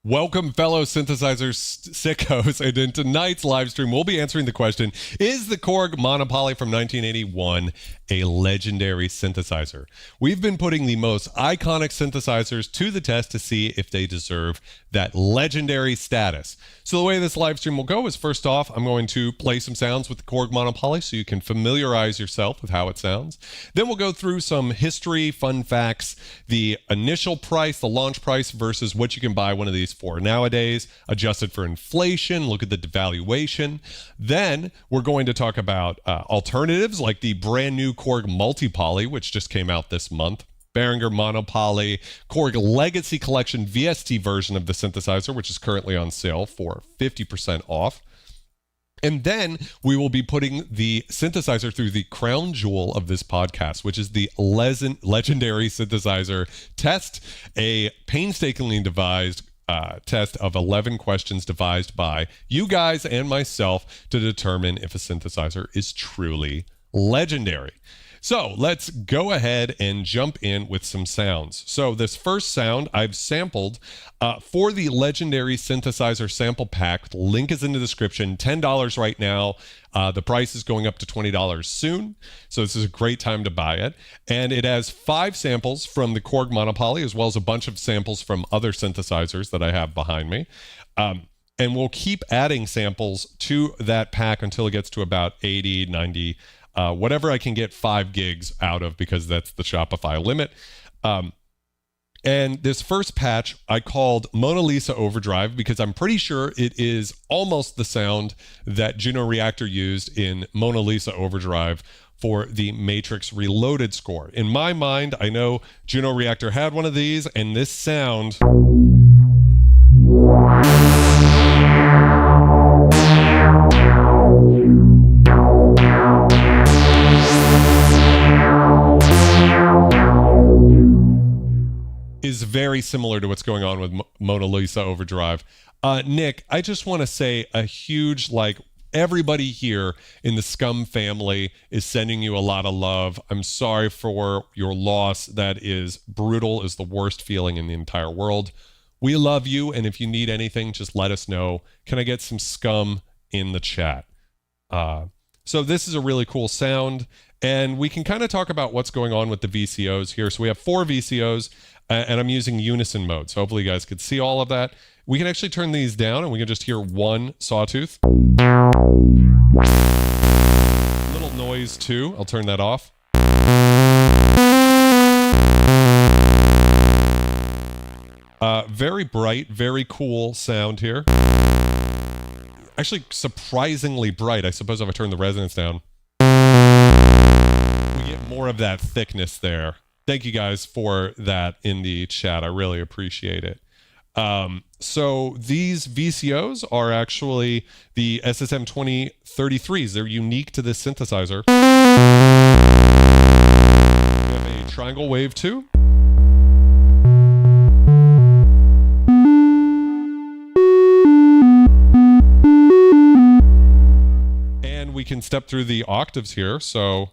Welcome, fellow synthesizer sickos, and in tonight's live stream, we'll be answering the question, is the Korg Mono from 1981 a legendary synthesizer? We've been putting the most iconic synthesizers to the test to see if they deserve that legendary status. So the way this live stream will go is, first off, I'm going to play some sounds with the Korg Mono so you can familiarize yourself with how it sounds. Then we'll go through some history, fun facts, the initial price, the launch price versus what you can buy one of these for nowadays, adjusted for inflation, look at the devaluation. Then we're going to talk about alternatives like the brand new Korg Multi-Poly, which just came out this month, Behringer Monopoly, Korg Legacy Collection VST version of the synthesizer, which is currently on sale for 50% off. And then we will be putting the synthesizer through the crown jewel of this podcast, which is the Legendary Synthesizer Test, a painstakingly devised test of 11 questions devised by you guys and myself to determine if a synthesizer is truly legendary. So let's go ahead and jump in with some sounds. So this first sound I've sampled for the Legendary Synthesizer Sample Pack. The link is in the description. $10 right now. The price is going up to $20 soon. So this is a great time to buy it. And it has 5 samples from the Korg Monopoly, as well as a bunch of samples from other synthesizers that I have behind me. And we'll keep adding samples to that pack until it gets to about 80, 90, whatever I can get 5 gigs out of, because that's the Shopify limit. And this first patch I called Mona Lisa Overdrive because I'm pretty sure it is almost the sound that Juno Reactor used in Mona Lisa Overdrive for the Matrix Reloaded score. In my mind, I know Juno Reactor had one of these, and this sound is very similar to what's going on with Mona Lisa Overdrive. Nick, I just want to say a huge, everybody here in the Scum family is sending you a lot of love. I'm sorry for your loss. That is brutal, is the worst feeling in the entire world. We love you, and if you need anything, just let us know. Can I get some Scum in the chat? So this is a really cool sound, and we can kind of talk about what's going on with the VCOs here. So we have 4 VCOs, and I'm using unison mode. So hopefully you guys could see all of that. We can actually turn these down, and we can just hear one sawtooth. Little noise too. I'll turn that off. Very bright, very cool sound here. Actually, surprisingly bright. I suppose if I turn the resonance down, we get more of that thickness there. Thank you guys for that in the chat. I really appreciate it. So these VCOs are actually the SSM 2033s. They're unique to this synthesizer. We have a triangle wave too. And we can step through the octaves here. So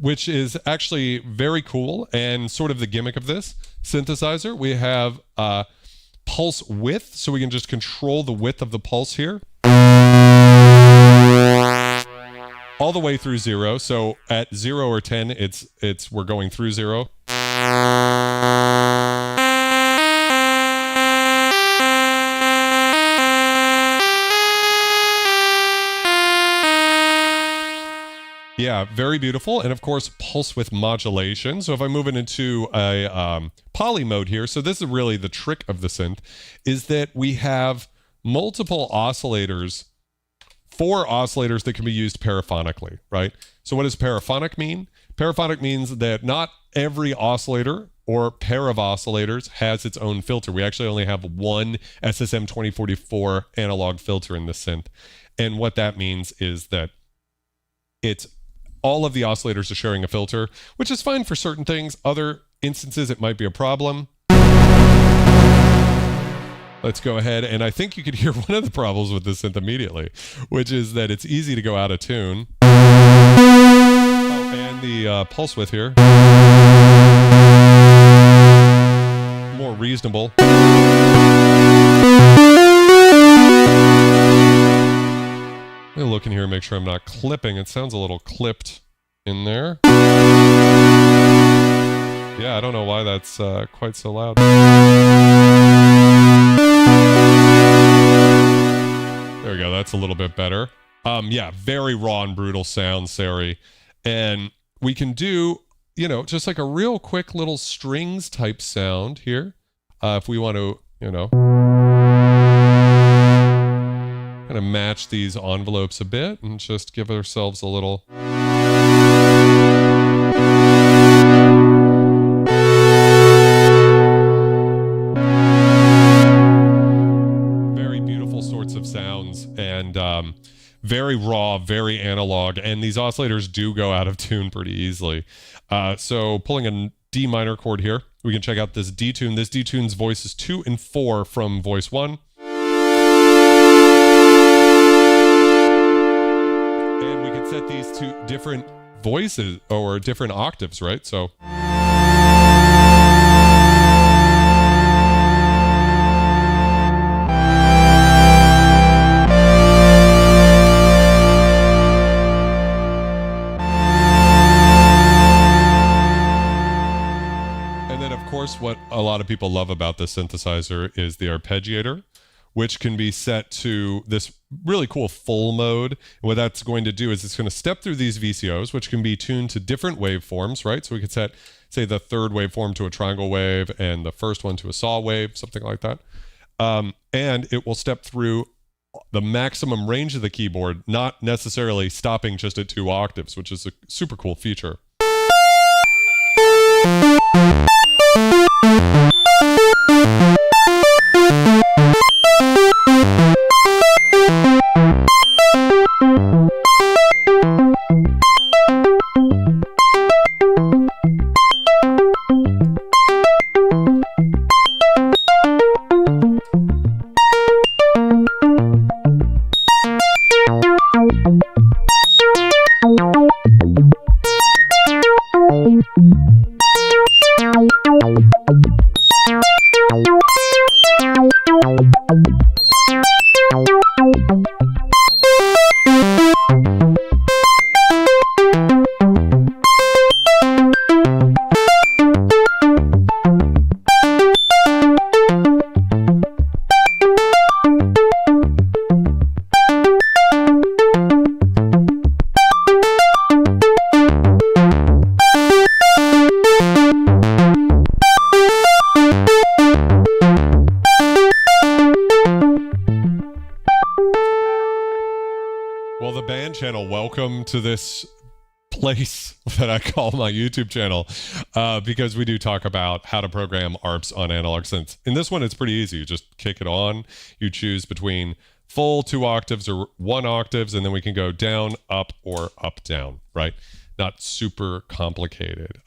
which is actually very cool and sort of the gimmick of this synthesizer. We have pulse width, so we can just control the width of the pulse here all the way through 0. So at 0 or 10, we're going through 0. Yeah, very beautiful. And of course, pulse width modulation. So if I move it into a poly mode here, so this is really the trick of the synth, is that we have multiple oscillators, 4 oscillators that can be used paraphonically, right? So what does paraphonic mean? Paraphonic means that not every oscillator or pair of oscillators has its own filter. We actually only have one SSM 2044 analog filter in the synth. And what that means is that it's all of the oscillators are sharing a filter, which is fine for certain things. Other instances, it might be a problem. Let's go ahead, and I think you could hear one of the problems with this synth immediately, which is that it's easy to go out of tune. Oh, and the pulse width here. More reasonable. Let me look in here and make sure I'm not clipping. It sounds a little clipped in there. Yeah, I don't know why that's quite so loud. There we go. That's a little bit better. Yeah, very raw and brutal sound, Sari. And we can do, you know, just like a real quick little strings type sound here. If we want to, you know, kind of match these envelopes a bit and just give ourselves a little... of sounds, and very raw, very analog, and these oscillators do go out of tune pretty easily. So pulling a D minor chord here, we can check out this D tune. This D tune's voices 2 and 4 from voice 1. And we can set these to different voices or different octaves, right? So what a lot of people love about this synthesizer is the arpeggiator, which can be set to this really cool full mode. And what that's going to do is it's going to step through these VCOs, which can be tuned to different waveforms, right? So we could set, say, the third waveform to a triangle wave and the first one to a saw wave, something like that. And it will step through the maximum range of the keyboard, not necessarily stopping just at 2 octaves, which is a super cool feature. Well, the band channel, welcome to this place that I call my YouTube channel, because we do talk about how to program ARPs on analog synths. In this one, it's pretty easy. You just kick it on. You choose between full 2 octaves or 1 octaves, and then we can go down, up, or up, down, right? Not super complicated.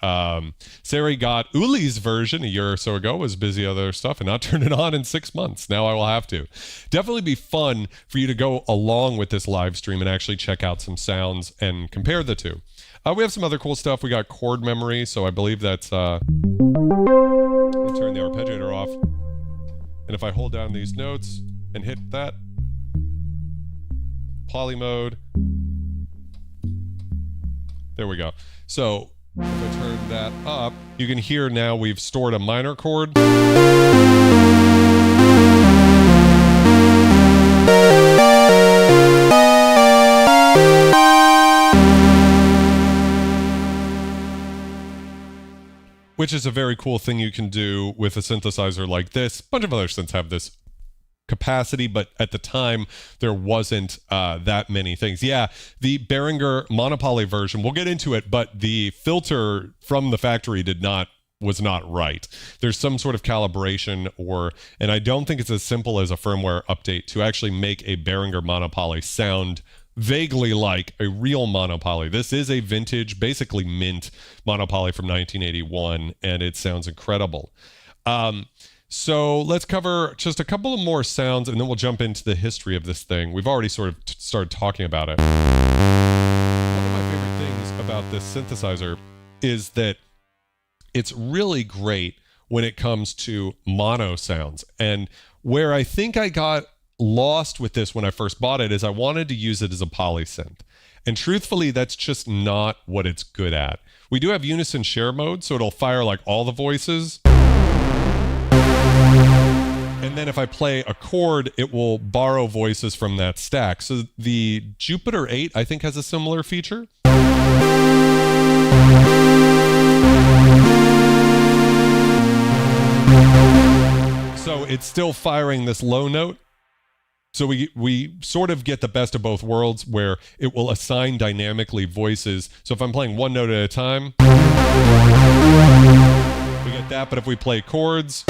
Sari got Uli's version a year or so ago, was busy other stuff, and not turned it on in 6 months. Now I will have to. Definitely be fun for you to go along with this live stream and actually check out some sounds and compare the two. We have some other cool stuff. We got chord memory, so I believe that's... let me turn the arpeggiator off. And if I hold down these notes and hit that, poly mode, there we go. So if I turn that up, you can hear now we've stored a minor chord. Which is a very cool thing you can do with a synthesizer like this. A bunch of other synths have this capacity, but at the time there wasn't that many things. Yeah, the Behringer monopoly version, we'll get into it, but the filter from the factory was not right. There's some sort of calibration, and I don't think it's as simple as a firmware update to actually make a Behringer monopoly sound vaguely like a real monopoly. This is a vintage, basically mint monopoly from 1981, and it sounds incredible. So let's cover just a couple of more sounds and then we'll jump into the history of this thing. We've already sort of started talking about it. One of my favorite things about this synthesizer is that it's really great when it comes to mono sounds. And where I think I got lost with this when I first bought it is I wanted to use it as a polysynth. And truthfully, that's just not what it's good at. We do have unison share mode, so it'll fire like all the voices. And then if I play a chord, it will borrow voices from that stack. So the Jupiter 8, I think, has a similar feature. So it's still firing this low note. So we sort of get the best of both worlds where it will assign dynamically voices. So if I'm playing one note at a time, we get that. But if we play chords,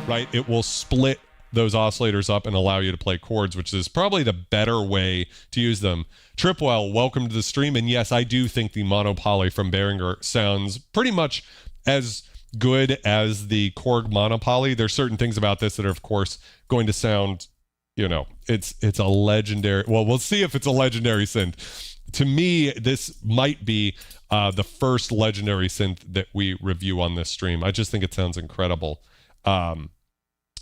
right, it will split those oscillators up and allow you to play chords, which is probably the better way to use them. Tripwell, welcome to the stream. And yes, I do think the monopoly from Behringer sounds pretty much as good as the Korg monopoly. There's certain things about this that are, of course, going to sound, you know, it's a legendary, well, we'll see if it's a legendary synth. To me, this might be the first legendary synth that we review on this stream. I just think it sounds incredible.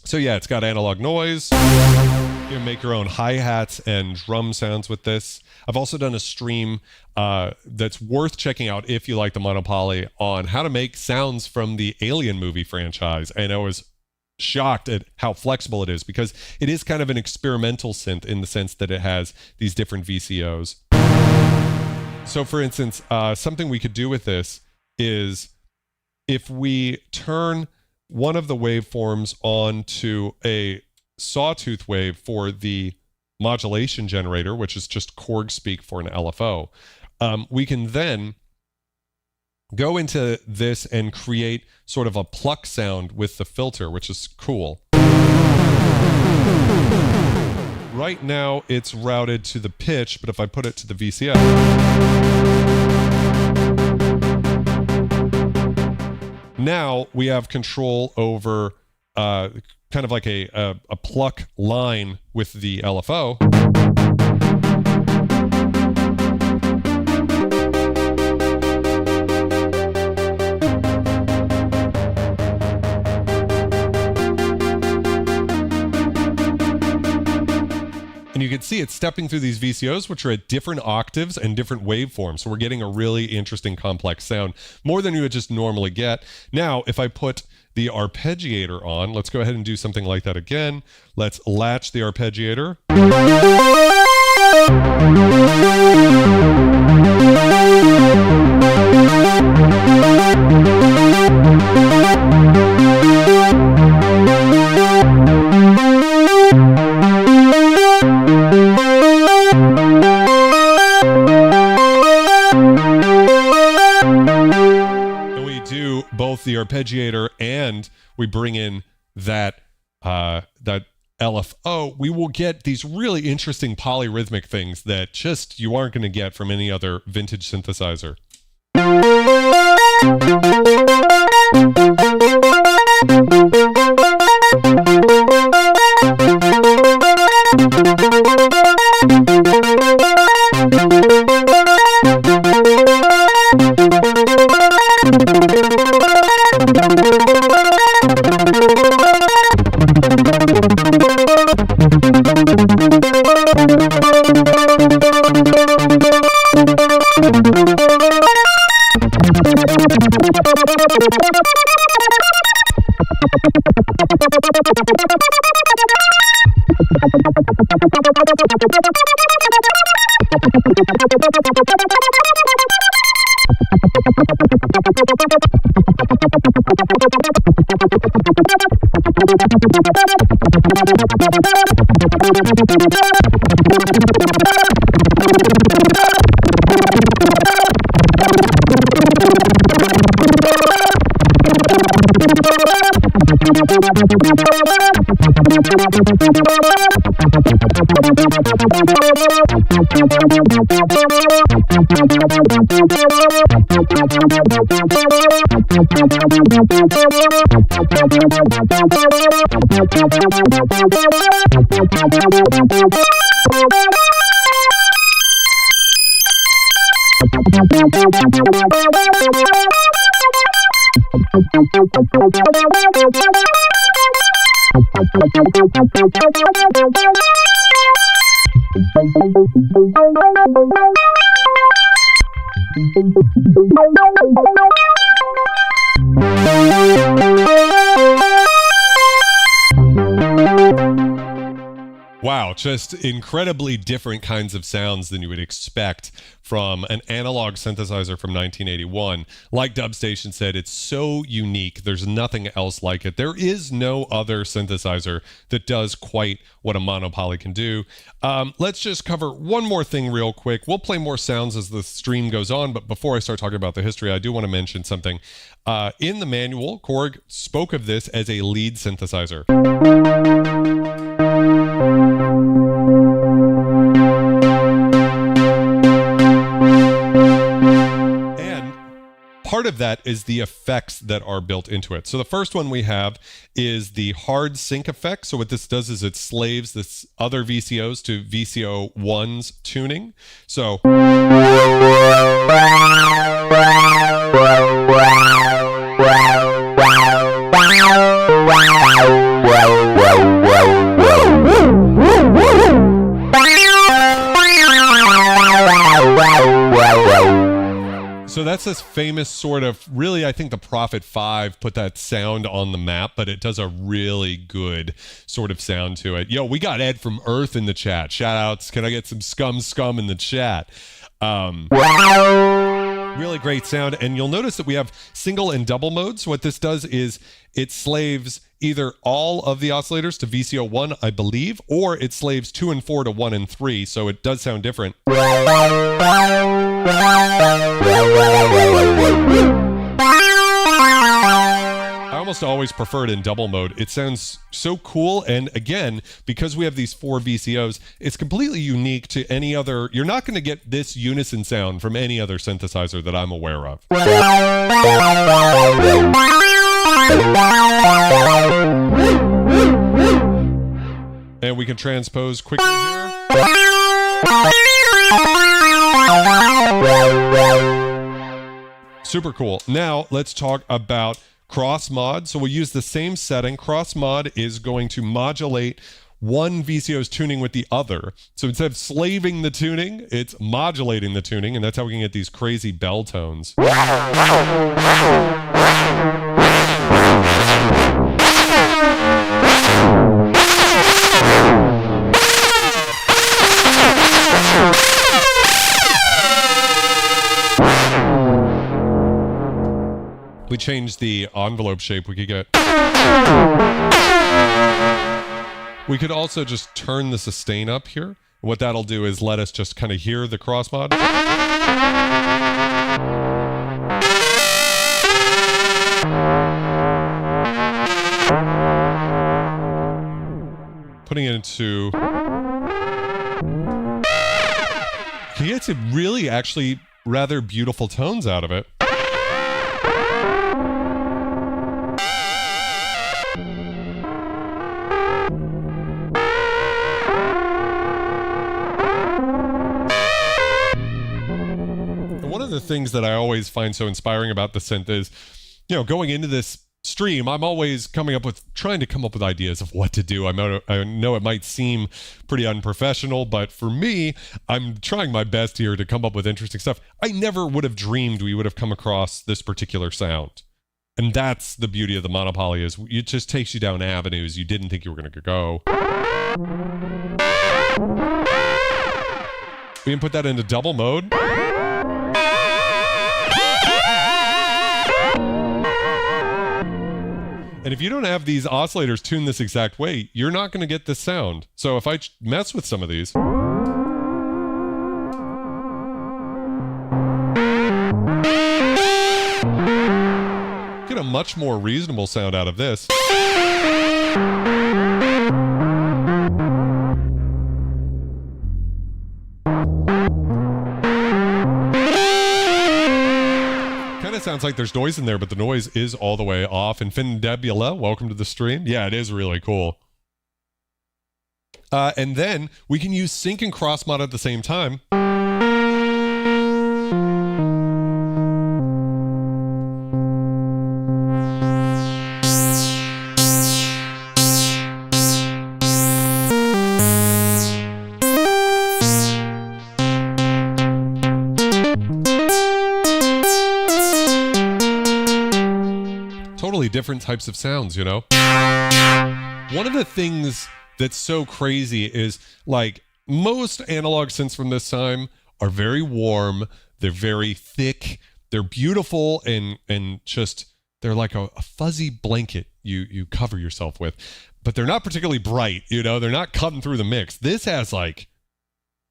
So yeah, it's got analog noise. You can make your own hi-hats and drum sounds with this. I've also done a stream that's worth checking out if you like the monopoly on how to make sounds from the Alien movie franchise. And I was shocked at how flexible it is because it is kind of an experimental synth in the sense that it has these different VCOs. So for instance, something we could do with this is if we turn one of the waveforms onto a sawtooth wave for the modulation generator, which is just Korg speak for an LFO, we can then go into this and create sort of a pluck sound with the filter, which is cool. Right now it's routed to the pitch, but if I put it to the VCO, now we have control over kind of like a pluck line with the LFO. And you can see it's stepping through these VCOs, which are at different octaves and different waveforms. So we're getting a really interesting complex sound, more than you would just normally get. Now, if I put the arpeggiator on, let's go ahead and do something like that again. Let's latch the arpeggiator. Both the arpeggiator and we bring in that that LFO, we will get these really interesting polyrhythmic things that just you aren't going to get from any other vintage synthesizer. Wow, just incredibly different kinds of sounds than you would expect from an analog synthesizer from 1981. Like Dubstation said, it's so unique. There's nothing else like it. There is no other synthesizer that does quite what a monopoly can do. Let's just cover one more thing real quick. We'll play more sounds as the stream goes on, but before I start talking about the history, I do want to mention something. In the manual, Korg spoke of this as a lead synthesizer. Part of that is the effects that are built into it. So the first one we have is the hard sync effect. So what this does is it slaves this other VCOs to VCO 1's tuning. So So that's this famous sort of, really, I think the Prophet 5 put that sound on the map, but it does a really good sort of sound to it. Yo, we got Ed from Earth in the chat. Shout outs. Can I get some scum in the chat? Really great sound. And you'll notice that we have single and double modes. What this does is it slaves either all of the oscillators to VCO 1, I believe, or it slaves 2 and 4 to 1 and 3. So it does sound different. I almost always prefer it in double mode. It sounds so cool. And again, because we have these 4 VCOs, it's completely unique to any other. You're not going to get this unison sound from any other synthesizer that I'm aware of. And we can transpose quickly here. Super cool. Now let's talk about cross mod. So we'll use the same setting. Cross mod is going to modulate one VCO's tuning with the other. So instead of slaving the tuning, it's modulating the tuning, and that's how we can get these crazy bell tones. We change the envelope shape, we could get. We could also just turn the sustain up here. What that'll do is let us just kind of hear the cross mod. Putting it into. He gets some really actually rather beautiful tones out of it. The things that I always find so inspiring about the synth is, you know, going into this stream, I'm always trying to come up with ideas of what to do. I know it might seem pretty unprofessional, but for me, I'm trying my best here to come up with interesting stuff. I never would have dreamed we would have come across this particular sound. And that's the beauty of the monopoly, is it just takes you down avenues you didn't think you were going to go. We can put that into double mode. And if you don't have these oscillators tuned this exact way, you're not going to get this sound. So if I mess with some of these, get a much more reasonable sound out of this. of sounds like there's noise in there, but the noise is all the way off. And Findebula, welcome to the stream. Yeah, it is really cool. And then we can use sync and cross mod at the same time. Totally different types of sounds, you know? One of the things that's so crazy is, like, most analog synths from this time are very warm, they're very thick, they're beautiful, and just, they're like a fuzzy blanket you cover yourself with. But they're not particularly bright, you know? They're not cutting through the mix. This has, like,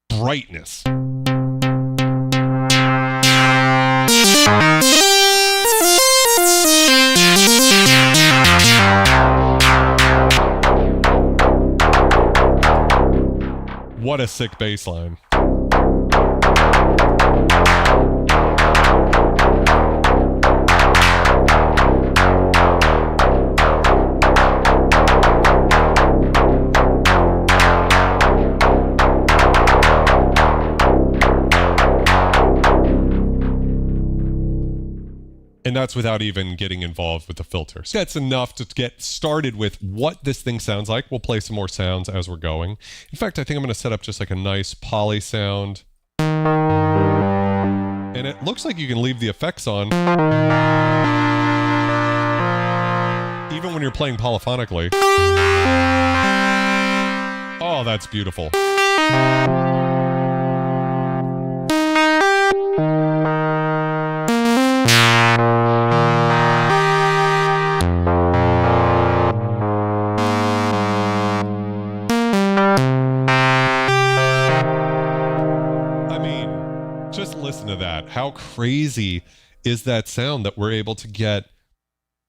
brightness. What a sick bass line. And that's without even getting involved with the filters. That's enough to get started with what this thing sounds like. We'll play some more sounds as we're going. In fact, I think I'm going to set up just like a nice poly sound. And it looks like you can leave the effects on even when you're playing polyphonically. Oh, that's beautiful. Listen to that. How crazy is that sound that we're able to get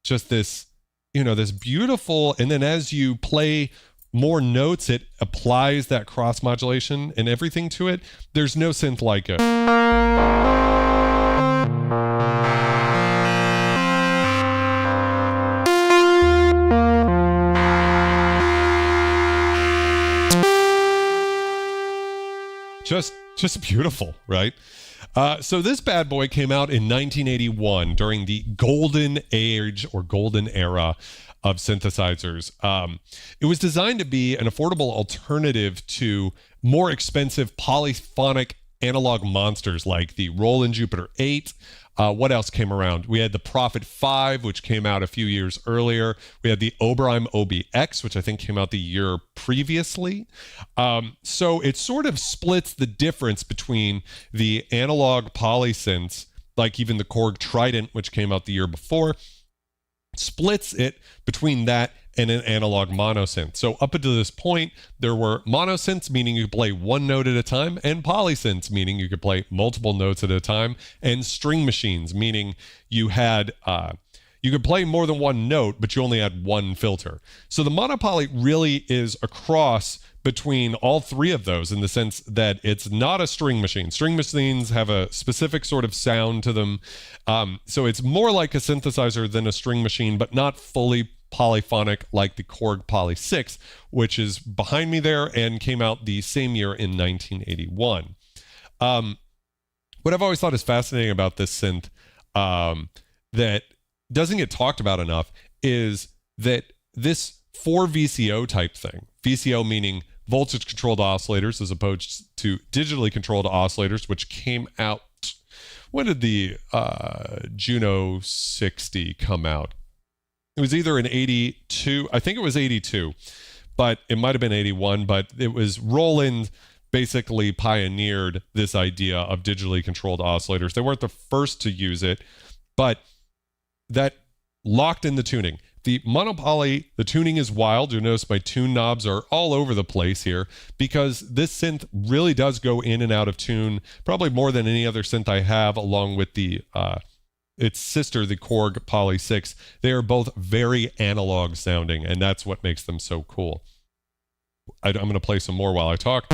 just this, you know, this beautiful, and then as you play more notes, it applies that cross modulation and everything to it. There's no synth like it. Just beautiful, right? So this bad boy came out in 1981 during the golden age or golden era of synthesizers. It was designed to be an affordable alternative to more expensive polyphonic analog monsters like the Roland Jupiter 8. What else came around? We had the Prophet 5, which came out a few years earlier. We had the Oberheim OBX, which I think came out the year previously. So it sort of splits the difference between the analog polysynths, like even the Korg Trident, which came out the year before, splits it between that and an analog monosynth. So up until this point, there were monosynths, meaning you could play one note at a time, and polysynths, meaning you could play multiple notes at a time, and string machines, meaning you had you could play more than one note, but you only had one filter. So the monopoly really is a cross between all three of those in the sense that it's not a string machine. String machines have a specific sort of sound to them. So it's more like a synthesizer than a string machine, but not fully polyphonic like the Korg Poly 6, which is behind me there and came out the same year in 1981. What I've always thought is fascinating about this synth that doesn't get talked about enough is that this 4 VCO type thing, VCO meaning voltage controlled oscillators as opposed to digitally controlled oscillators, which came out, when did the Juno 60 come out? It was either in 82, I think it was 82, but it might have been 81, but it was Roland basically pioneered this idea of digitally controlled oscillators. They weren't the first to use it, but that locked in the tuning. The monopoly, the tuning is wild. You'll notice my tune knobs are all over the place here because this synth really does go in and out of tune, probably more than any other synth I have, along with the its sister, the Korg Poly 6. They are both very analog sounding, and that's what makes them so cool. I'm going to play some more while I talk.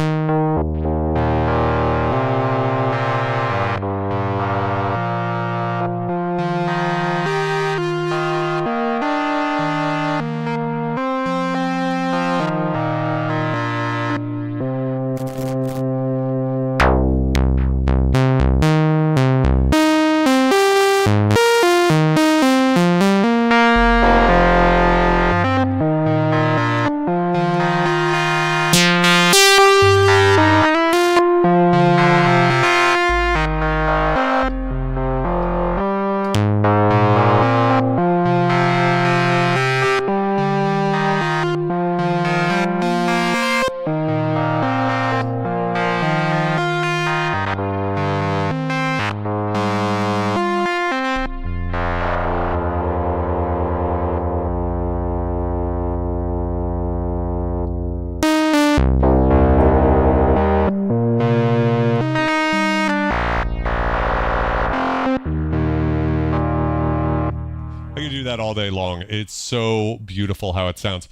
that all day long. It's so beautiful how it sounds.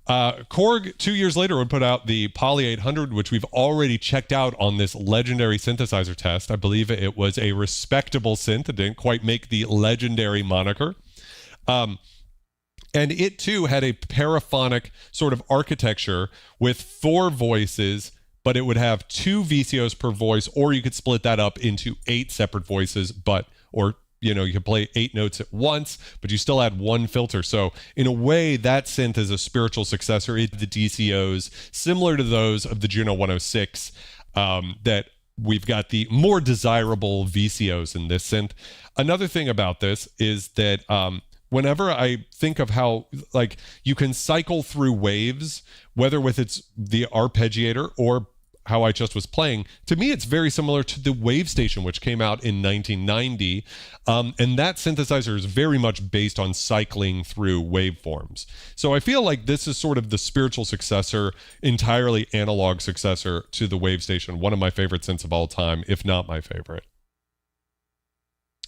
Korg 2 years later would put out the Poly 800, which we've already checked out on this Legendary Synthesizer Test. I believe it was a respectable synth. It didn't quite make the Legendary moniker. And it too had a paraphonic sort of architecture with 4 voices, but it would have 2 VCOs per voice, or you could split that up into 8 separate voices, you could play 8 notes at once, but you still had 1 filter. So in a way, that synth is a spiritual successor to the DCOs, similar to those of the Juno 106, that we've got the more desirable VCOs in this synth. Another thing about this is that whenever I think of how you can cycle through waves, whether with the arpeggiator or how I just was playing, to me it's very similar to the Wave Station, which came out in 1990, and that synthesizer is very much based on cycling through waveforms. So I feel like this is sort of the spiritual successor, entirely analog successor to the Wave Station, one of my favorite synths of all time, if not my favorite.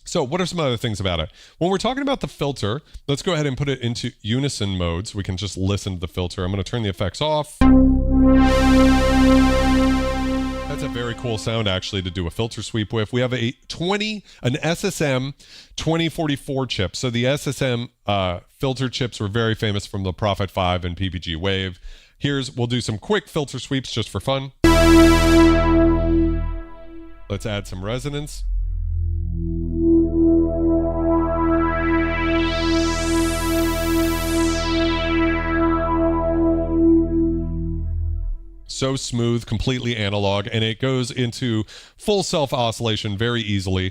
So what are some other things about it? When we're talking about the filter, let's go ahead and put it into unison mode so we can just listen to the filter. I'm going to turn the effects off. That's a very cool sound, actually, to do a filter sweep with. We have an SSM 2044 chip. So the SSM filter chips were very famous from the Prophet 5 and PPG Wave. We'll do some quick filter sweeps just for fun. Let's add some resonance. So smooth, completely analog, and it goes into full self-oscillation very easily.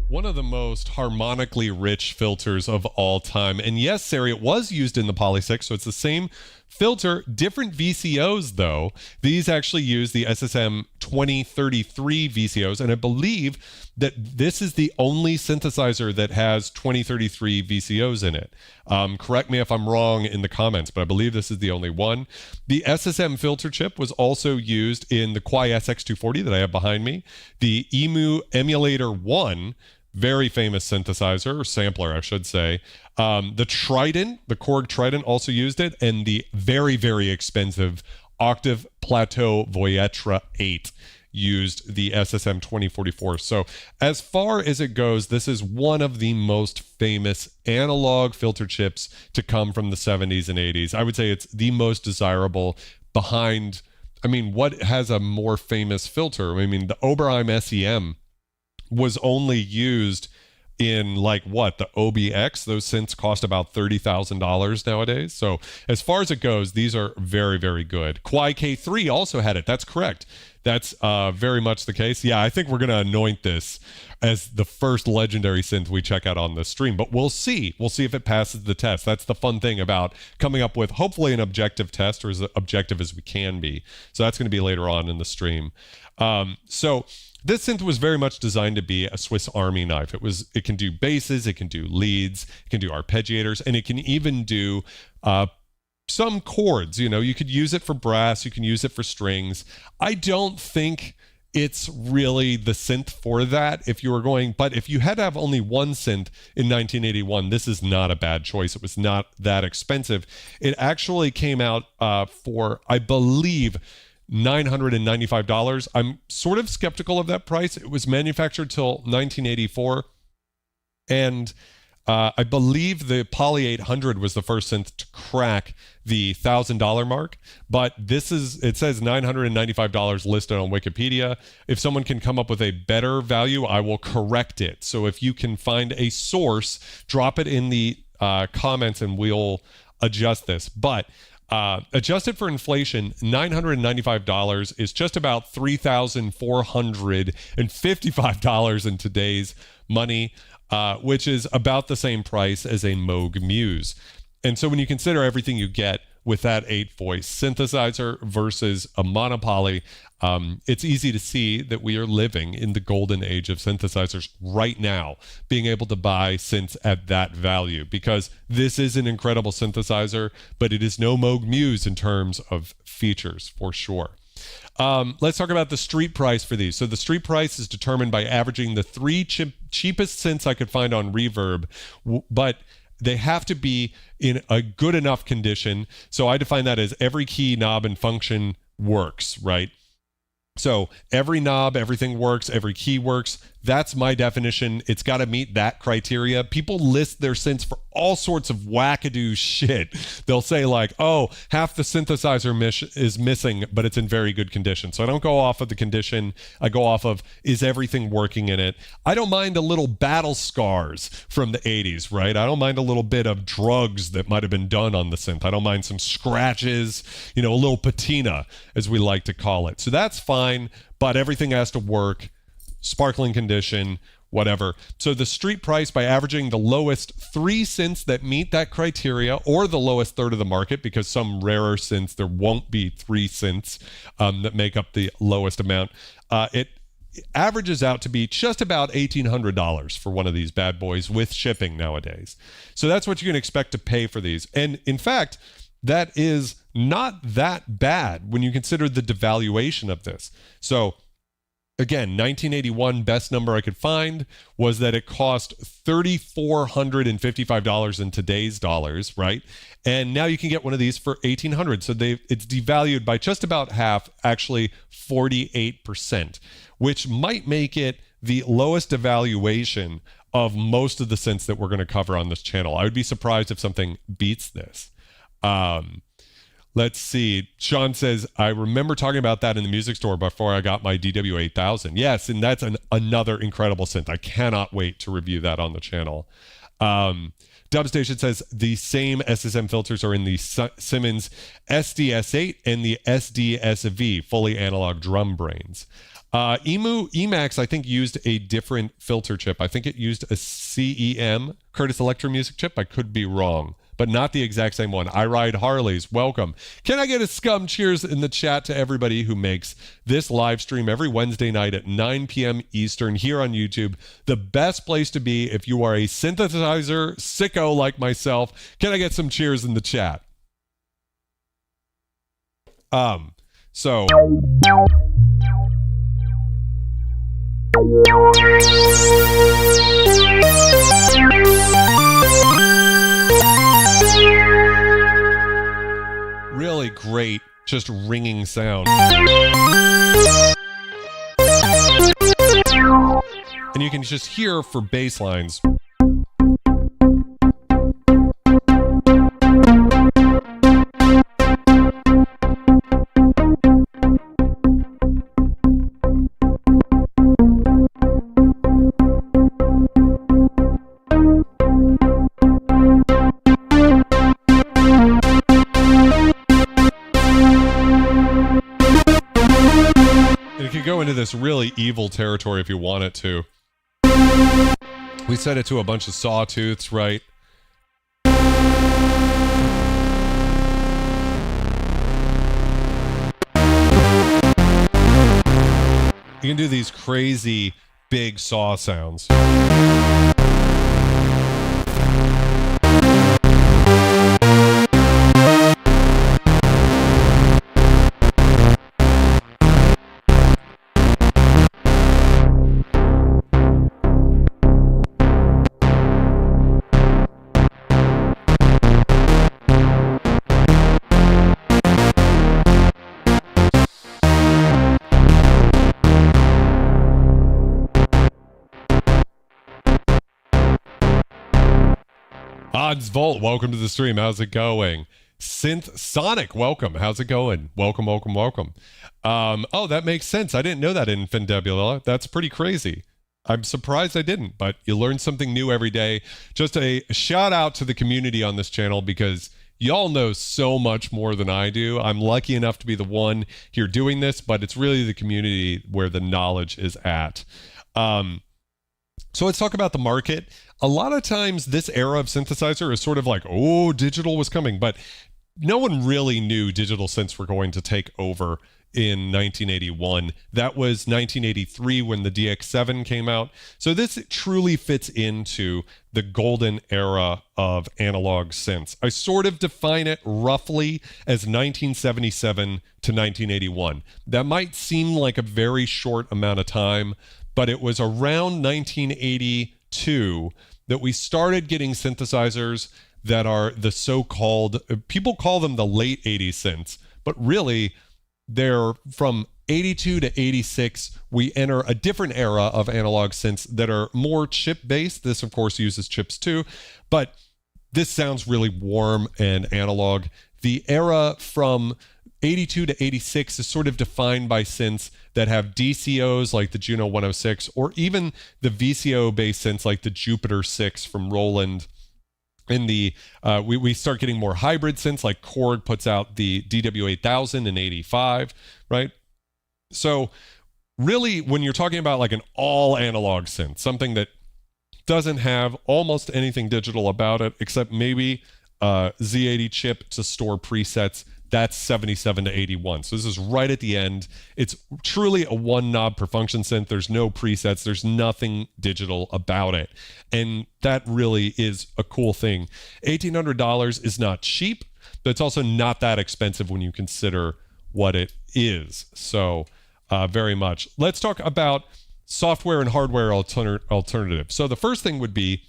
One of the most harmonically rich filters of all time. And yes, Sari, it was used in the Poly 6, so it's the same filter, different VCOs though. These actually use the SSM 2033 VCOs, and I believe that this is the only synthesizer that has 2033 VCOs in it. Correct me if I'm wrong in the comments, but I believe this is the only one. The SSM filter chip was also used in the Kwai SX240 that I have behind me. The EMU Emulator 1, very famous synthesizer, or sampler, I should say. The Trident, the Korg Trident also used it, and the very, very expensive Octave Plateau Voyetra 8 used the SSM 2044. So as far as it goes, this is one of the most famous analog filter chips to come from the 70s and 80s. I would say it's the most desirable behind, what has a more famous filter? The Oberheim SEM was only used in the OBX. Those synths cost about $30,000 nowadays. So as far as it goes, these are very, very good. Kwai K3 also had it. That's correct. That's very much the case. Yeah, I think we're going to anoint this as the first legendary synth we check out on the stream, but we'll see. We'll see if it passes the test. That's the fun thing about coming up with hopefully an objective test, or as objective as we can be. So that's going to be later on in the stream. So this synth was very much designed to be a Swiss Army knife. It can do basses, it can do leads, it can do arpeggiators, and it can even do some chords. You could use it for brass, you can use it for strings. I don't think it's really the synth for that but if you had to have only one synth in 1981, this is not a bad choice. It was not that expensive. It actually came out for, I believe, $995. I'm sort of skeptical of that price. It was manufactured till 1984, and I believe the Poly 800 was the first synth to crack the $1,000 mark, but it says $995 listed on Wikipedia. If someone can come up with a better value, I will correct it. So if you can find a source, drop it in the comments and we'll adjust this. But adjusted for inflation, $995 is just about $3,455 in today's money, which is about the same price as a Moog Muse. And so when you consider everything you get with that 8-voice synthesizer versus a monopoly. It's easy to see that we are living in the golden age of synthesizers right now, being able to buy synths at that value, because this is an incredible synthesizer, but it is no Moog Muse in terms of features for sure. Let's talk about the street price for these. So the street price is determined by averaging the three cheapest synths I could find on Reverb, but they have to be in a good enough condition. So I define that as every key, knob, and function works, right? So every knob, everything works, every key works. That's my definition. It's got to meet that criteria. People list their synths for all sorts of wackadoo shit. They'll say like, oh, half the synthesizer is missing, but it's in very good condition. So I don't go off of the condition. I go off of, is everything working in it? I don't mind a little battle scars from the 80s, right? I don't mind a little bit of drugs that might have been done on the synth. I don't mind some scratches, a little patina, as we like to call it. So that's fine, but everything has to work. Sparkling condition, whatever. So the street price, by averaging the lowest 3 synths that meet that criteria, or the lowest third of the market, because some rarer synths, there won't be 3 synths that make up the lowest amount, it averages out to be just about $1,800 for one of these bad boys with shipping nowadays. So that's what you can expect to pay for these. And in fact, that is not that bad when you consider the devaluation of this. So again, 1981, best number I could find was that it cost $3,455 in today's dollars, right? And now you can get one of these for $1,800. So it's devalued by just about half, actually 48%, which might make it the lowest evaluation of most of the synths that we're going to cover on this channel. I would be surprised if something beats this. Let's see. Sean says, I remember talking about that in the music store before I got my DW8000. Yes, and that's another incredible synth. I cannot wait to review that on the channel. Dubstation says the same SSM filters are in the Simmons SDS8 and the SDSV, fully analog drum brains. Emax, I think, used a different filter chip. I think it used a CEM, Curtis Electromusic chip. I could be wrong, but not the exact same one. I Ride Harleys, welcome. Can I get a scum cheers in the chat to everybody who makes this live stream every Wednesday night at 9 p.m. Eastern here on YouTube? The best place to be if you are a synthesizer sicko like myself. Can I get some cheers in the chat? So... really great, just ringing sound. And you can just hear for bass lines. Go into this really evil territory if you want it to. We set it to a bunch of sawtooths, right? You can do these crazy big saw sounds. Odds Volt, welcome to the stream. How's it going? Synth Sonic, welcome. How's it going? Welcome, welcome, welcome. Oh, that makes sense. I didn't know that in Infundibula. That's pretty crazy. I'm surprised I didn't, but you learn something new every day. Just a shout out to the community on this channel because y'all know so much more than I do. I'm lucky enough to be the one here doing this, but it's really the community where the knowledge is at. So let's talk about the market. A lot of times this era of synthesizer is sort of like, oh, digital was coming, but no one really knew digital synths were going to take over in 1981. That was 1983 when the DX7 came out. So this truly fits into the golden era of analog synths. I sort of define it roughly as 1977 to 1981. That might seem like a very short amount of time, but it was around 1982 that we started getting synthesizers that are the so-called, people call them the late 80s synths, but really they're from 82 to 86. We enter a different era of analog synths that are more chip-based. This, of course, uses chips too, but this sounds really warm and analog. The era from 82 to 86 is sort of defined by synths that have DCOs like the Juno 106, or even the VCO-based synths like the Jupiter 6 from Roland. In the we start getting more hybrid synths, like Korg puts out the DW8000 in 85, right? So really, when you're talking about like an all analog synth, something that doesn't have almost anything digital about it except maybe Z80 chip to store presets, that's 77 to 81. So this is right at the end. It's truly a one knob per function synth. There's no presets. There's nothing digital about it. And that really is a cool thing. $1,800 is not cheap, but it's also not that expensive when you consider what it is. So very much. Let's talk about software and hardware alternative. So the first thing would be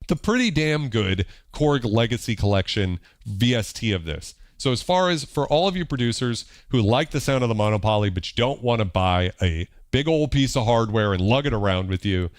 the pretty damn good Korg Legacy Collection VST of this. So as far as for all of you producers who like the sound of the monopoly, but you don't want to buy a big old piece of hardware and lug it around with you,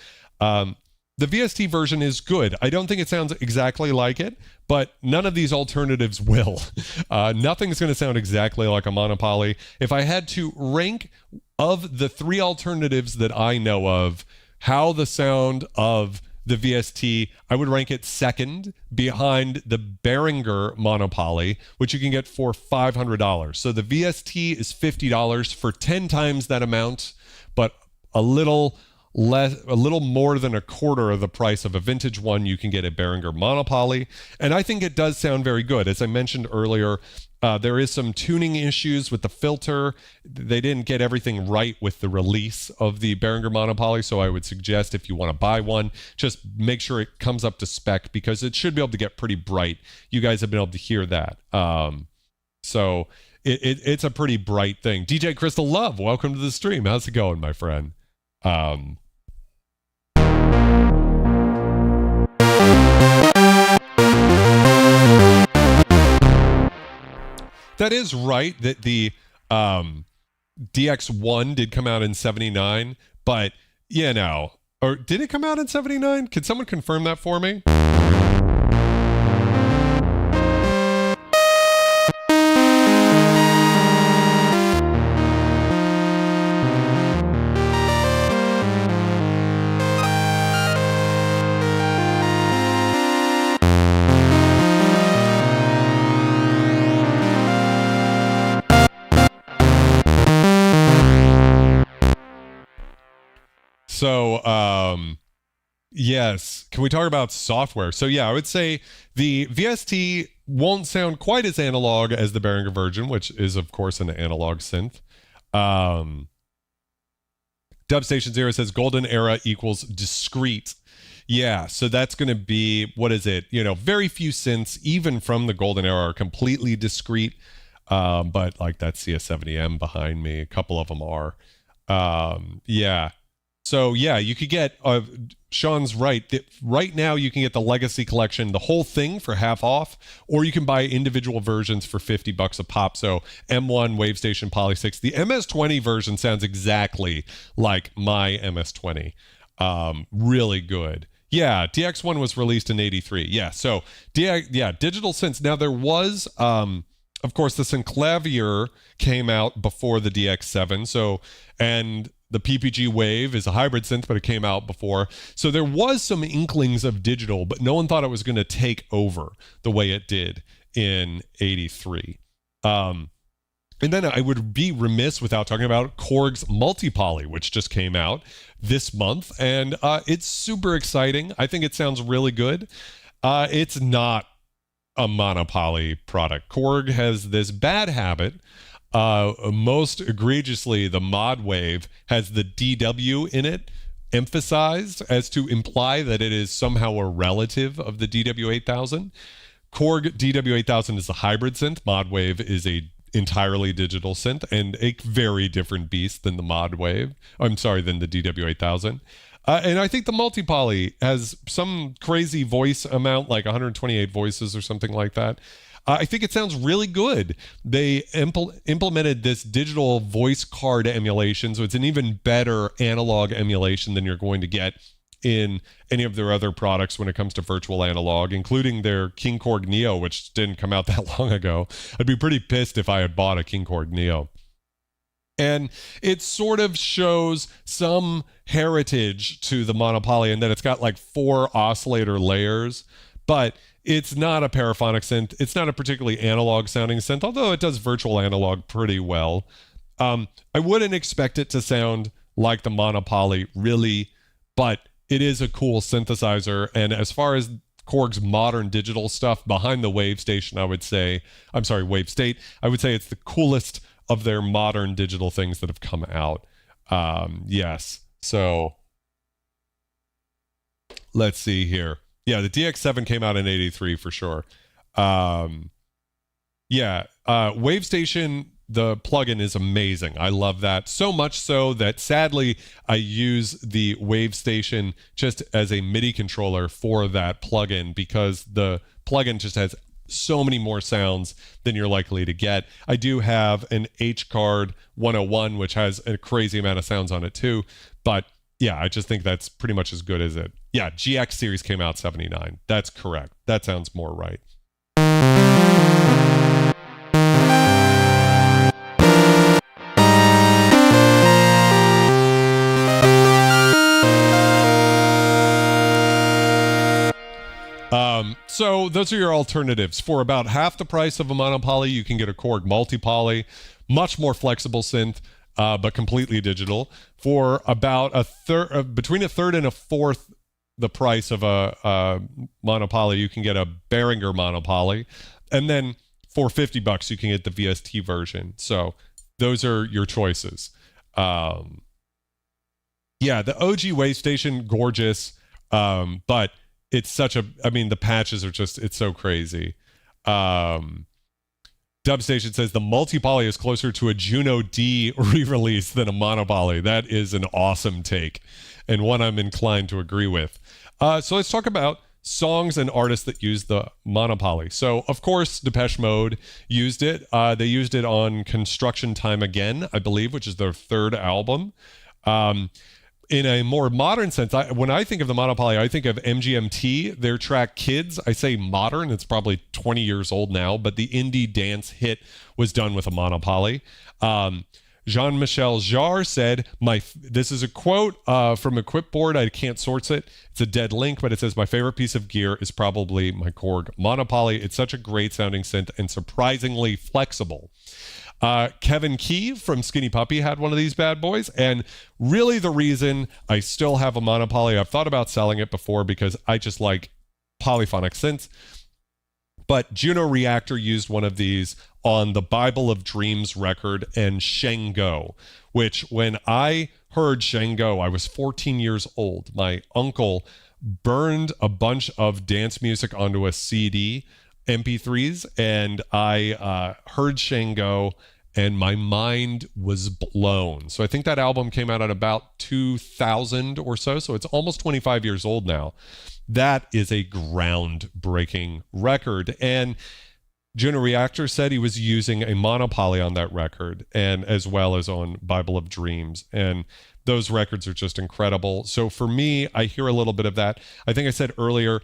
the VST version is good. I don't think it sounds exactly like it, but none of these alternatives will. Nothing's going to sound exactly like a monopoly. If I had to rank of the three alternatives that I know of, how the sound of the VST, I would rank it second behind the Behringer monopoly, which you can get for $500. So the VST is $50 for 10 times that amount, but a little more than a quarter of the price of a vintage one. You can get a Behringer monopoly, and I think it does sound very good. As I mentioned earlier, there is some tuning issues with the filter. They didn't get everything right with the release of the Behringer monopoly, so I would suggest if you want to buy one, just make sure it comes up to spec, because it should be able to get pretty bright. You guys have been able to hear that. So it's a pretty bright thing. DJ Crystal Love, welcome to the stream. How's it going, my friend? That is right that the DX1 did come out in 79, but or did it come out in 79? Can someone confirm that for me? So, yes. Can we talk about software? So yeah, I would say the VST won't sound quite as analog as the Behringer version, which is of course an analog synth. Dubstation Zero says golden era equals discrete. Yeah, so that's going to be, what is it? Very few synths, even from the golden era, are completely discrete. But like that CS70M behind me, a couple of them are. Yeah. So yeah, you could get, Sean's right. Right now you can get the Legacy Collection, the whole thing for half off, or you can buy individual versions for $50 a pop. So M1, Wavestation, Poly 6. The MS-20 version sounds exactly like my MS-20. Really good. Yeah, DX1 was released in 83. Yeah, so digital synths. Now there was, of course, the Synclavier came out before the DX7. So, and the PPG Wave is a hybrid synth, but it came out before. So there was some inklings of digital, but no one thought it was going to take over the way it did in 83. And then I would be remiss without talking about Korg's Multipoly, which just came out this month. And it's super exciting. I think it sounds really good. It's not a monopoly product. Korg has this bad habit. Most egregiously, the mod wave has the DW in it, emphasized as to imply that it is somehow a relative of the DW8000. Korg DW8000 is a hybrid synth. Mod wave is a entirely digital synth and a very different beast than the mod wave. I'm sorry, than the DW8000. And I think the multi-poly has some crazy voice amount, like 128 voices or something like that. I think it sounds really good. They implemented this digital voice card emulation, so it's an even better analog emulation than you're going to get in any of their other products when it comes to virtual analog, including their King Korg Neo, which didn't come out that long ago. I'd be pretty pissed if I had bought a King Korg Neo. And it sort of shows some heritage to the monopoly in that it's got like 4 oscillator layers, but it's not a paraphonic synth. It's not a particularly analog sounding synth, although it does virtual analog pretty well. I wouldn't expect it to sound like the monopoly really, but it is a cool synthesizer. And as far as Korg's modern digital stuff behind the Wave Station, Wave State, I would say it's the coolest of their modern digital things that have come out. Yes. So let's see here. Yeah, the DX7 came out in 83 for sure. Wave Station, the plugin is amazing. I love that so much so that sadly I use the Wave Station just as a MIDI controller for that plugin because the plugin just has so many more sounds than you're likely to get. I do have an H-Card 101, which has a crazy amount of sounds on it too. But yeah, I just think that's pretty much as good as it. Yeah, GX series came out 79. That's correct. That sounds more right. So those are your alternatives. For about half the price of a monopoly, you can get a Korg multi-poly, much more flexible synth, but completely digital. For about between a third and a fourth the price of a monopoly, you can get a Behringer monopoly, and then for $50 you can get the VST version. So those are your choices. Yeah, the OG Wave Station, gorgeous, but it's such a, I mean, the patches are just, it's so crazy. Dubstation says the multi-poly is closer to a Juno D re-release than a monopoly. That is an awesome take, and one I'm inclined to agree with. So let's talk about songs and artists that use the monopoly. So, of course, Depeche Mode used it. They used it on Construction Time Again, I believe, which is their 3rd album. In a more modern sense, when I think of the monopoly, I think of MGMT, their track Kids. I say modern, it's probably 20 years old now, but the indie dance hit was done with a monopoly. Jean-Michel Jarre said, this is a quote from Equipboard. I can't source it. It's a dead link, but it says, my favorite piece of gear is probably my Korg monopoly. It's such a great sounding synth and surprisingly flexible. Kevin Key from Skinny Puppy had one of these bad boys, and really the reason I still have a monopoly, I've thought about selling it before because I just like polyphonic synths, but Juno Reactor used one of these on the Bible of Dreams record and Shango, which when I heard Shango, I was 14 years old. My uncle burned a bunch of dance music onto a CD, MP3s, and I heard Shango and my mind was blown. So I think that album came out at about 2000 or so it's almost 25 years old now. That is a groundbreaking record, and Juno Reactor said he was using a monopoly on that record, and as well as on Bible of Dreams, and those records are just incredible. So for me, I hear a little bit of that. I think I said earlier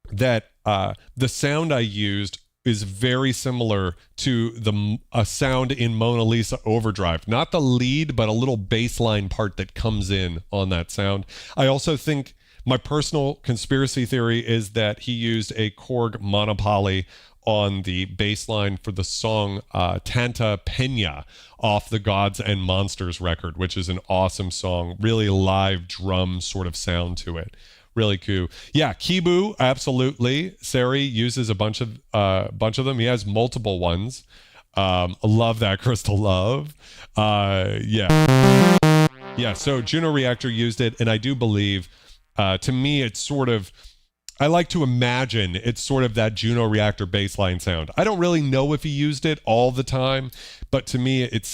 that the sound I used is very similar to a sound in Mona Lisa Overdrive. Not the lead, but a little bass line part that comes in on that sound. I also think my personal conspiracy theory is that he used a Korg monopoly on the bass line for the song Tanta Pena off the Gods and Monsters record, which is an awesome song, really live drum sort of sound to it. really cool. Yeah, Kibu, absolutely. Sari uses a bunch of them. He has multiple ones. I love that, Crystal Love. Yeah, so Juno Reactor used it, and I do believe, to me, it's sort of, I like to imagine it's sort of that Juno Reactor bassline sound. I don't really know if he used it all the time, but to me, it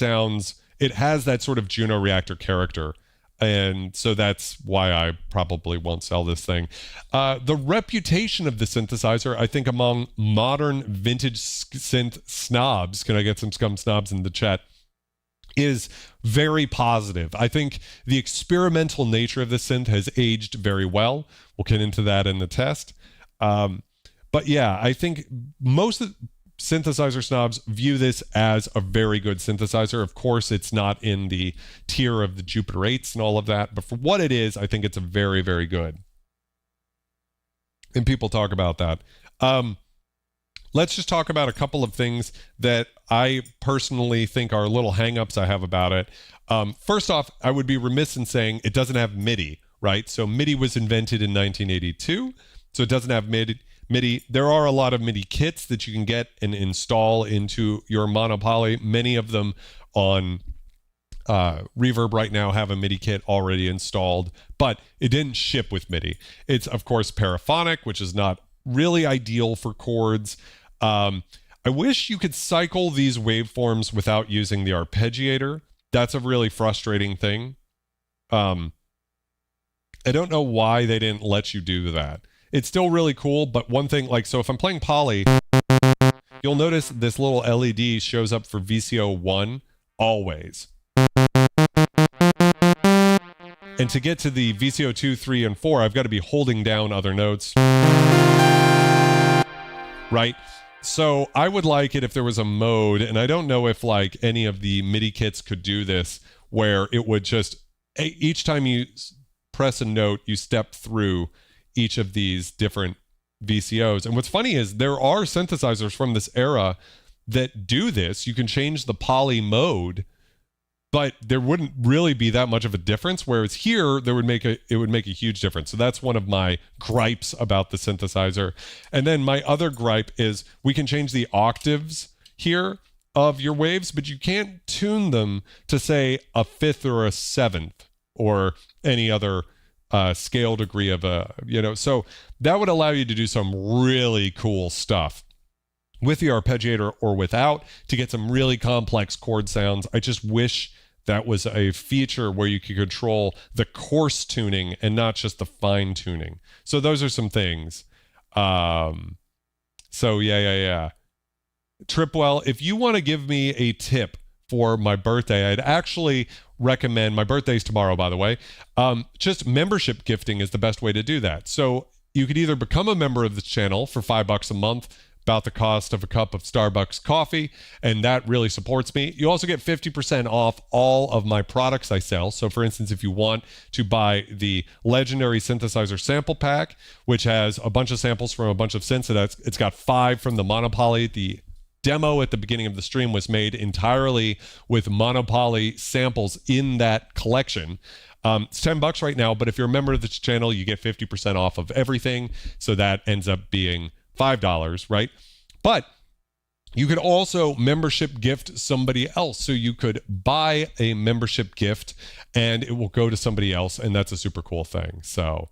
has that sort of Juno Reactor character. And so that's why I probably won't sell this thing. The reputation of the synthesizer, I think among modern vintage synth snobs, can I get some scum snobs in the chat, is very positive. I think the experimental nature of the synth has aged very well. We'll get into that in the test. But yeah, I think most of synthesizer snobs view this as a very good synthesizer. Of course, it's not in the tier of the Jupiter 8s and all of that, but for what it is, I think it's a very, very good. And people talk about that. Let's just talk about a couple of things that I personally think are little hangups I have about it. First off, I would be remiss in saying it doesn't have MIDI, right? So MIDI was invented in 1982, so it doesn't have MIDI. There are a lot of MIDI kits that you can get and install into your monopoly. Many of them on Reverb right now have a MIDI kit already installed, but it didn't ship with MIDI. It's, of course, paraphonic, which is not really ideal for chords. I wish you could cycle these waveforms without using the arpeggiator. That's a really frustrating thing. I don't know why they didn't let you do that. It's still really cool, but one thing, like, so if I'm playing poly, you'll notice this little LED shows up for VCO 1 always. And to get to the VCO 2, 3, and 4, I've got to be holding down other notes. Right? So I would like it if there was a mode, and I don't know if like any of the MIDI kits could do this, where it would just, each time you press a note, you step through each of these different VCOs. And what's funny is there are synthesizers from this era that do this. You can change the poly mode, but there wouldn't really be that much of a difference. Whereas here, it would make a huge difference. So that's one of my gripes about the synthesizer. And then my other gripe is we can change the octaves here of your waves, but you can't tune them to say a fifth or a seventh or any other scale degree of so that would allow you to do some really cool stuff with the arpeggiator or without to get some really complex chord sounds. I just wish that was a feature where you could control the coarse tuning and not just the fine tuning. So those are some things. So yeah. Tripwell, if you want to give me a tip for my birthday, I'd actually recommend, my birthday's tomorrow, by the way, just membership gifting is the best way to do that. So you could either become a member of this channel for $5 a month, about the cost of a cup of Starbucks coffee, and that really supports me. You also get 50% off all of my products I sell. So for instance, if you want to buy the Legendary Synthesizer Sample Pack, which has a bunch of samples from a bunch of synths, it's got 5 from the Monopoly. The demo at the beginning of the stream was made entirely with Monopoly samples in that collection. It's $10 right now, but if you're a member of this channel, you get 50% off of everything. So that ends up being $5, right? But you could also membership gift somebody else. So you could buy a membership gift and it will go to somebody else. And that's a super cool thing. So,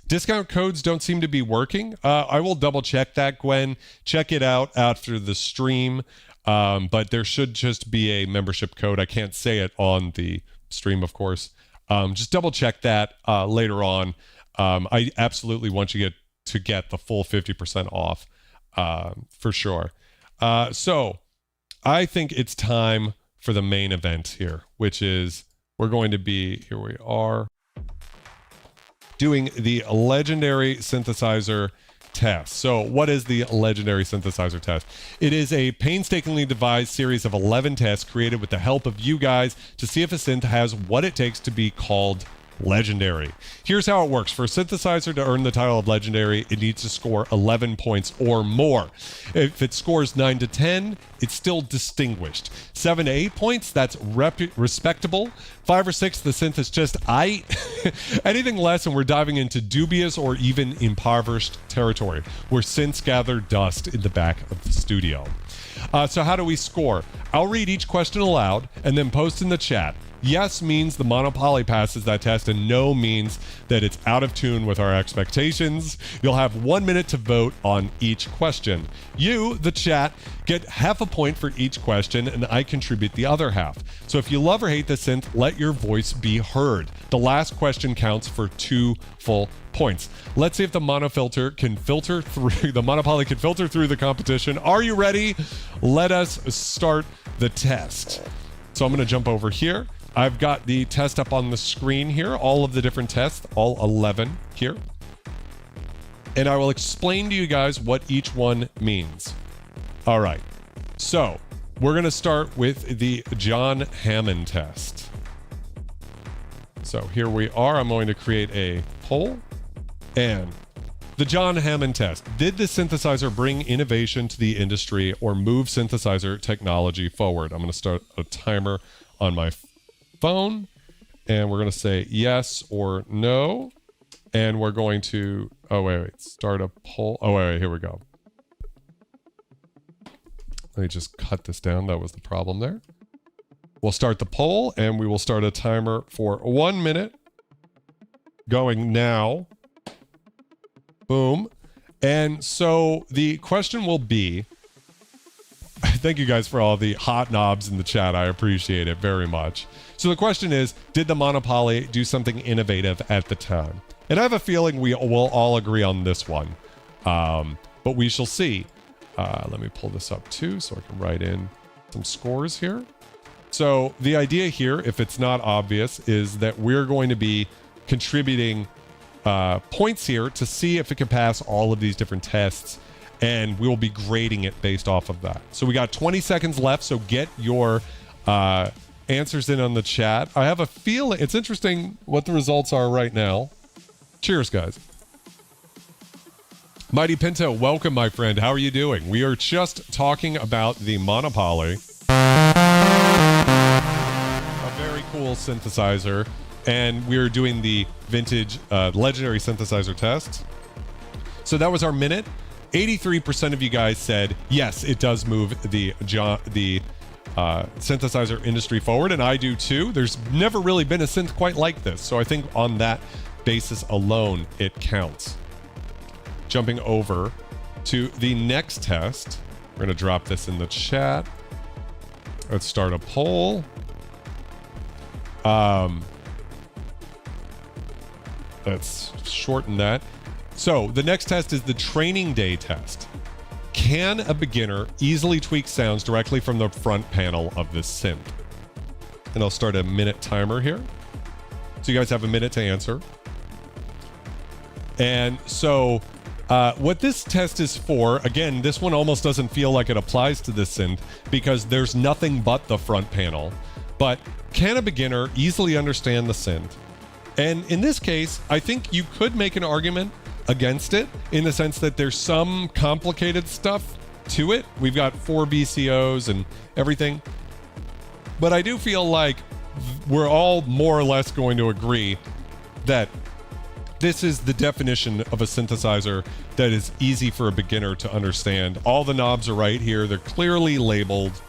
discount codes don't seem to be working. I will double check that, Gwen. Check it out after the stream. But there should just be a membership code. I can't say it on the stream, of course. Just double check that later on. I absolutely want you to get the full 50% off for sure. So I think it's time for the main event here, which is we're going to be, here we are, doing the Legendary Synthesizer Test. So what is the Legendary Synthesizer Test? It is a painstakingly devised series of 11 tests created with the help of you guys to see if a synth has what it takes to be called Legendary. Here's how it works. For a synthesizer to earn the title of Legendary, it needs to score 11 points or more. If it scores 9 to 10, it's still distinguished. 7 to 8 points, that's respectable. 5 or 6, the synth is just aight. Anything less, and we're diving into dubious or even impoverished territory, where synths gather dust in the back of the studio. So how do we score? I'll read each question aloud and then post in the chat. Yes means the Monopoly passes that test, and no means that it's out of tune with our expectations. You'll have 1 minute to vote on each question. You, the chat, get half a point for each question, and I contribute the other half. So if you love or hate the synth, let your voice be heard. The last question counts for 2 full points. Let's see if the Monopoly can filter through the competition. Are you ready? Let us start the test. So I'm going to jump over here. I've got the test up on the screen here, all of the different tests, all 11 here. And I will explain to you guys what each one means. All right. So we're going to start with the John Hammond test. So here we are. I'm going to create a poll. And the John Hammond test. Did the synthesizer bring innovation to the industry or move synthesizer technology forward? I'm going to start a timer on my phone, and we're going to say yes or no. And we're going to, start a poll. Here we go. Let me just cut this down. That was the problem there. We'll start the poll, and we will start a timer for 1 minute. Going now. Boom. And so the question will be, thank you guys for all the hot knobs in the chat. I appreciate it very much. So the question is, did the Monopoly do something innovative at the time? And I have a feeling we will all agree on this one. But we shall see. Let me pull this up too so I can write in some scores here. So the idea here, if it's not obvious, is that we're going to be contributing points here to see if it can pass all of these different tests, and we will be grading it based off of that. So we got 20 seconds left, so get your answers in on the chat. I have a feeling it's interesting what the results are right now. Cheers, guys. Mighty Pinto, welcome, my friend. How are you doing? We are just talking about the Monopoly, a very cool synthesizer, and we're doing the vintage Legendary Synthesizer Test. So that was our minute. 83% of you guys said, yes, it does move the synthesizer industry forward, and I do too. There's never really been a synth quite like this, so I think on that basis alone, it counts. Jumping over to the next test. We're going to drop this in the chat. Let's start a poll. Let's shorten that. So the next test is the training day test. Can a beginner easily tweak sounds directly from the front panel of this synth? And I'll start a minute timer here. So you guys have a minute to answer. And so what this test is for, again, this one almost doesn't feel like it applies to this synth because there's nothing but the front panel. But can a beginner easily understand the synth? And in this case, I think you could make an argument against it in the sense that there's some complicated stuff to it. We've got 4 BCOs and everything. But I do feel like we're all more or less going to agree that this is the definition of a synthesizer that is easy for a beginner to understand. All the knobs are right here. They're clearly labeled.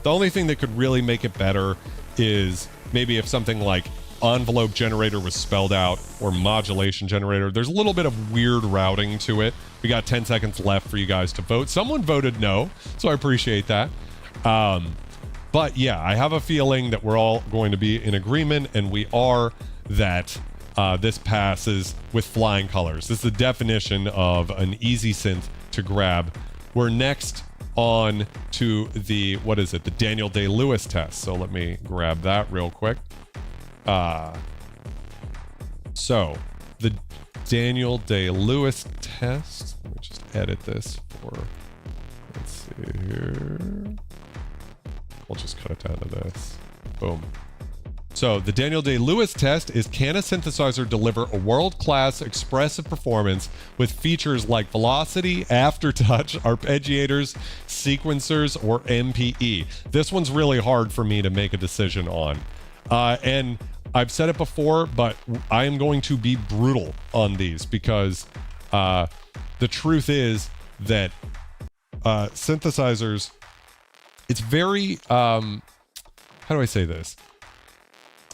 The only thing that could really make it better is maybe if something like envelope generator was spelled out or modulation generator. There's a little bit of weird routing to it. We got 10 seconds left for you guys to vote. Someone voted no, so I appreciate that. But yeah, I have a feeling that we're all going to be in agreement, and we are, that this passes with flying colors. This is the definition of an easy synth to grab. We're next on to the, the Daniel Day-Lewis test. So let me grab that real quick. So the Daniel Day-Lewis test, let me just edit this for, let's see here. We'll just cut it down to this. Boom. So the Daniel Day-Lewis test is, can a synthesizer deliver a world-class expressive performance with features like velocity, aftertouch, arpeggiators, sequencers, or MPE? This one's really hard for me to make a decision on. And I've said it before, but I am going to be brutal on these because the truth is that synthesizers, it's very, how do I say this?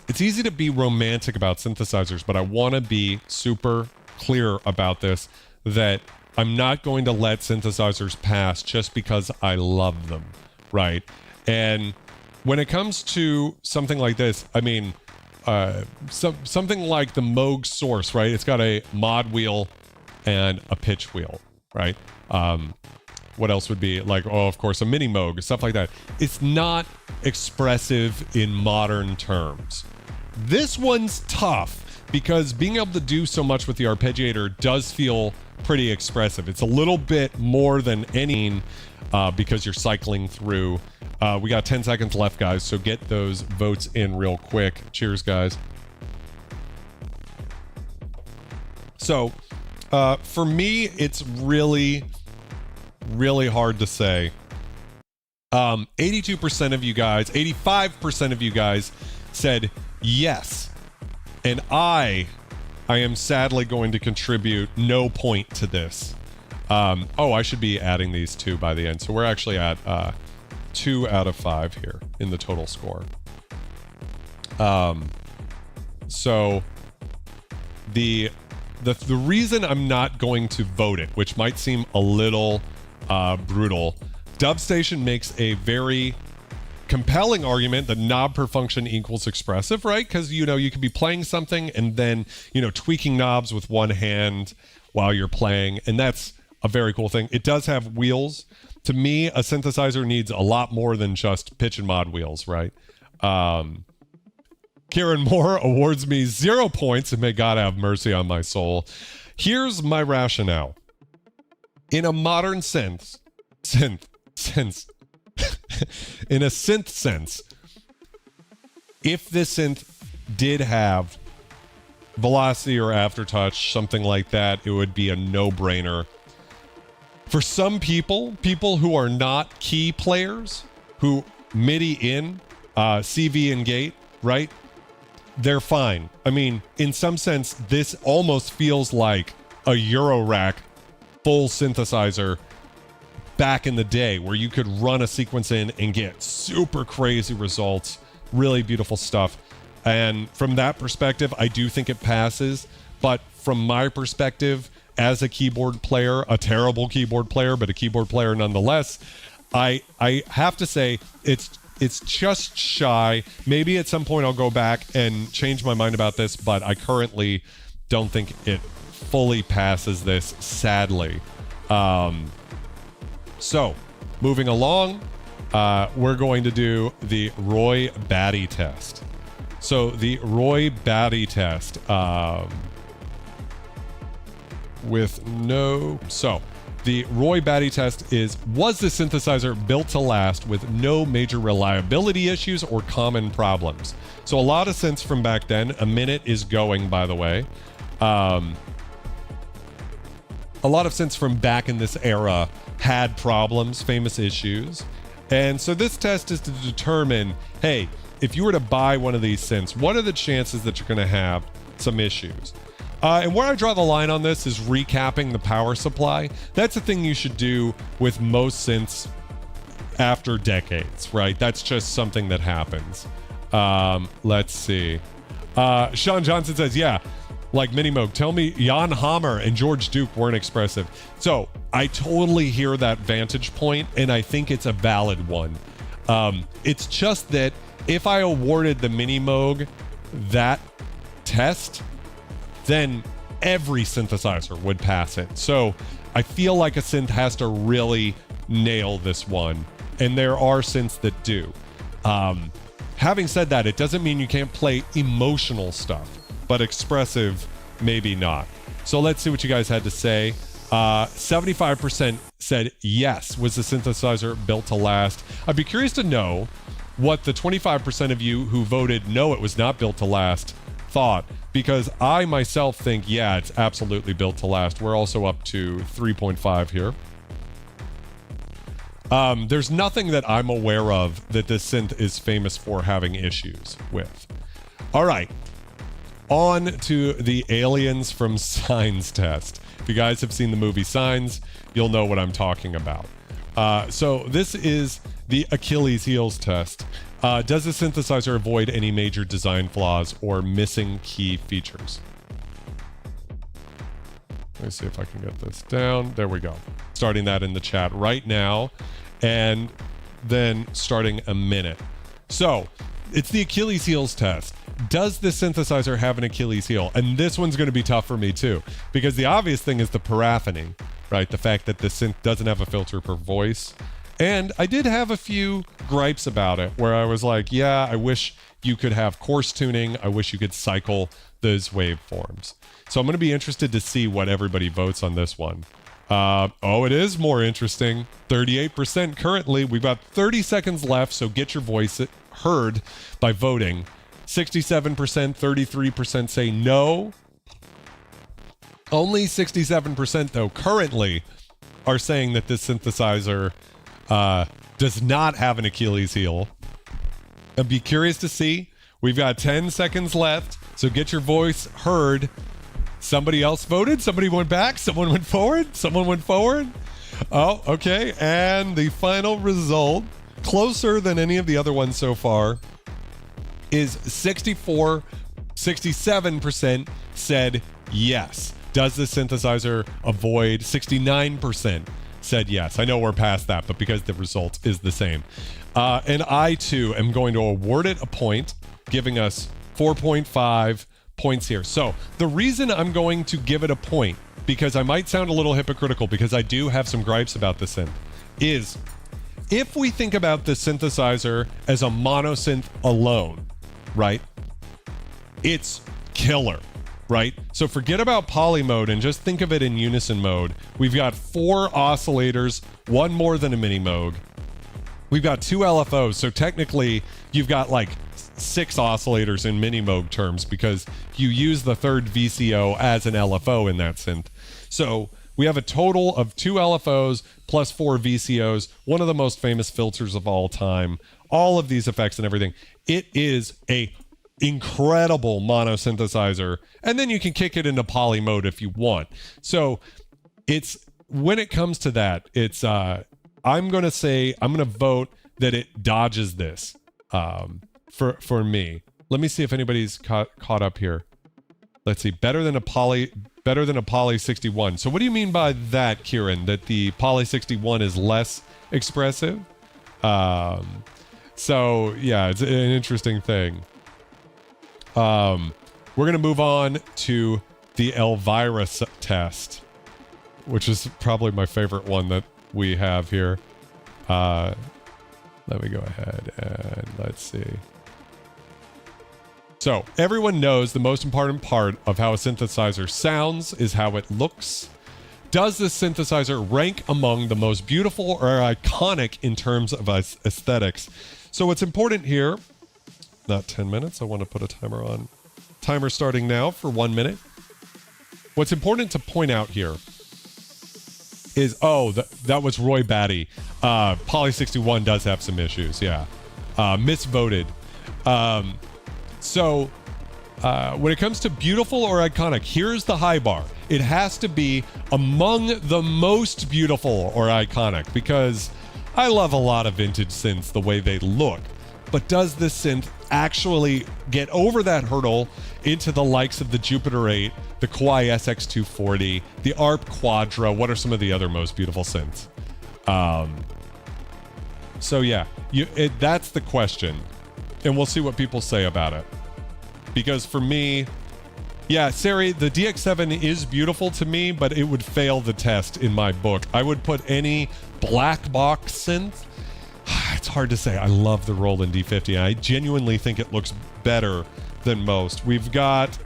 It's easy to be romantic about synthesizers, but I want to be super clear about this, that I'm not going to let synthesizers pass just because I love them, right? And when it comes to something like this, I mean, something like the Moog Source, right? It's got a mod wheel and a pitch wheel, right? What else would be like, oh, of course, a mini Moog, stuff like that. It's not expressive in modern terms. This one's tough because being able to do so much with the arpeggiator does feel pretty expressive. It's a little bit more than any because you're cycling through. We got 10 seconds left, guys, so get those votes in real quick. Cheers, guys. So for me, it's really hard to say. 82% of you guys, 85% of you guys said yes. And I am sadly going to contribute no point to this. Oh, I should be adding these two by the end. So we're actually at 2 out of 5 here in the total score. So the reason I'm not going to vote it, which might seem a little brutal, DubStation makes a very compelling argument that knob per function equals expressive, right? Because, you know, you could be playing something and then, you know, tweaking knobs with one hand while you're playing. And that's a very cool thing. It does have wheels. To me, a synthesizer needs a lot more than just pitch and mod wheels, right? Karen Moore awards me 0 points, and may God have mercy on my soul. Here's my rationale. In a modern synth, in a synth sense, if this synth did have velocity or aftertouch, something like that, it would be a no-brainer. For some people who are not key players, who MIDI in, CV and gate, right? They're fine. I mean, in some sense, this almost feels like a Eurorack full synthesizer back in the day where you could run a sequence in and get super crazy results, really beautiful stuff. And from that perspective, I do think it passes. But from my perspective, as a keyboard player, a terrible keyboard player, but a keyboard player nonetheless, I have to say it's just shy. Maybe at some point I'll go back and change my mind about this, but I currently don't think it fully passes this, sadly. So, moving along, we're going to do the Roy Batty test. So, the Roy Batty test, the Roy Batty test is, was the synthesizer built to last with no major reliability issues or common problems? So, a lot of synths from back then, a minute is going, by the way. A lot of synths from back in this era had problems, famous issues. And so this test is to determine, hey, if you were to buy one of these synths, what are the chances that you're going to have some issues? And where I draw the line on this is recapping the power supply. That's a thing you should do with most synths after decades, right? That's just something that happens. Let's see. Sean Johnson says, yeah, like Mini Moog, tell me Jan Hammer and George Duke weren't expressive. So I totally hear that vantage point, and I think it's a valid one. It's just that if I awarded the Mini Moog that test, then every synthesizer would pass it. So I feel like a synth has to really nail this one, and there are synths that do. Having said that, it doesn't mean you can't play emotional stuff, but expressive, maybe not. So let's see what you guys had to say. 75% said yes, was the synthesizer built to last. I'd be curious to know what the 25% of you who voted no, it was not built to last thought, because I myself think, yeah, it's absolutely built to last. We're also up to 3.5 here. There's nothing that I'm aware of that this synth is famous for having issues with. All right, on to the aliens from Signs test. If you guys have seen the movie Signs, you'll know what I'm talking about. So this is the Achilles heels test. Does the synthesizer avoid any major design flaws or missing key features? Let me see if I can get this down. There we go. Starting that in the chat right now, and then starting a minute. So it's the Achilles heels test. Does the synthesizer have an Achilles heel? And this one's going to be tough for me too, because the obvious thing is the paraphony, right? The fact that the synth doesn't have a filter per voice. And I did have a few gripes about it where I was like, yeah, I wish you could have coarse tuning. I wish you could cycle those waveforms. So I'm going to be interested to see what everybody votes on this one. Oh, it is more interesting. 38% currently. We've got 30 seconds left, so get your voice heard by voting. 67%, 33% say no. Only 67%, though, currently are saying that this synthesizer does not have an Achilles heel. I'd be curious to see. We've got 10 seconds left, so get your voice heard. Somebody else voted? Somebody went back? Someone went forward? Someone went forward? Oh, okay. And the final result, closer than any of the other ones so far, is 67% said yes. Does the synthesizer avoid? 69% said yes. I know we're past that, but because the result is the same. And I, too, am going to award it a point, giving us 4.5 points here. So the reason I'm going to give it a point, because I might sound a little hypocritical because I do have some gripes about the synth, is if we think about the synthesizer as a mono synth alone, right? It's killer, right? So forget about poly mode and just think of it in unison mode. We've got 4 oscillators, one more than a mini Moog. We've got 2 LFOs, so technically you've got like 6 oscillators in mini Moog terms because you use the third VCO as an LFO in that synth. So we have a total of 2 LFOs plus 4 VCOs, one of the most famous filters of all time, all of these effects and everything. It is a incredible mono synthesizer, and then you can kick it into poly mode if you want. So it's, when it comes to that, it's I'm gonna vote that it dodges this for me. Let me see if anybody's caught up here. Let's see, better than a poly 61. So what do you mean by that, Kieran? That the poly 61 is less expressive? So yeah, it's an interesting thing. We're gonna move on to the Elvira test, which is probably my favorite one that we have here. Let me go ahead and let's see. So everyone knows the most important part of how a synthesizer sounds is how it looks. Does this synthesizer rank among the most beautiful or iconic in terms of aesthetics? So what's important here, not 10 minutes, I want to put a timer on. Timer starting now for 1 minute. What's important to point out here is, that was Roy Batty. Poly 61 does have some issues, yeah. Misvoted. So when it comes to beautiful or iconic, here's the high bar. It has to be among the most beautiful or iconic, because I love a lot of vintage synths the way they look. But does this synth actually get over that hurdle into the likes of the Jupiter 8, the Kawai SX240, the ARP Quadra? What are some of the other most beautiful synths? So yeah, that's the question. And we'll see what people say about it. Because for me, yeah, Sari, the DX7 is beautiful to me, but it would fail the test in my book. I would put any black box synth. It's hard to say. I love the Roland D50. I genuinely think it looks better than most. We've got,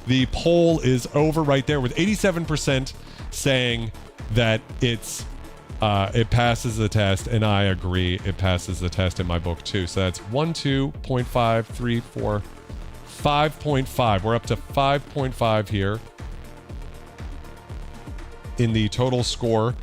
the poll is over right there with 87% saying that it's it passes the test, and I agree it passes the test in my book too. So that's 1, 2.5, 3, 4, 5.5. We're up to 5.5 here in the total score.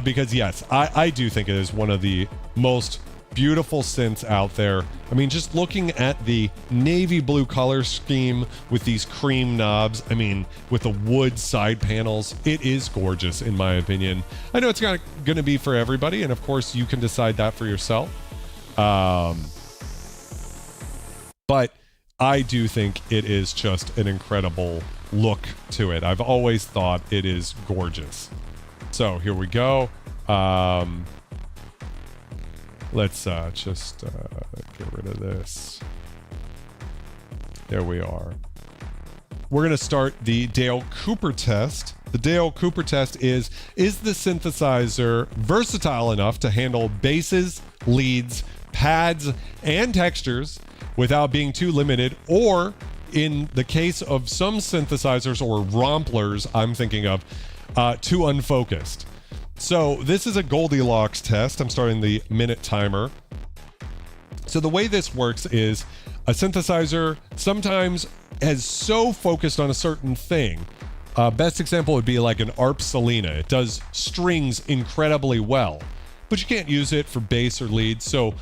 Because yes, I do think it is one of the most beautiful synths out there. I mean, just looking at the navy blue color scheme with these cream knobs, I mean, with the wood side panels, it is gorgeous in my opinion. I know it's not going to be for everybody, and of course you can decide that for yourself. But I do think it is just an incredible look to it. I've always thought it is gorgeous. So here we go. Let's just get rid of this. There we are. We're going to start the Dale Cooper test. The Dale Cooper test is the synthesizer versatile enough to handle basses, leads, pads, and textures without being too limited, or in the case of some synthesizers or romplers I'm thinking of, too unfocused. So this is a Goldilocks test. I'm starting the minute timer. So the way this works is a synthesizer sometimes is so focused on a certain thing. Best example would be like an ARP Selena. It does strings incredibly well, but you can't use it for bass or lead. So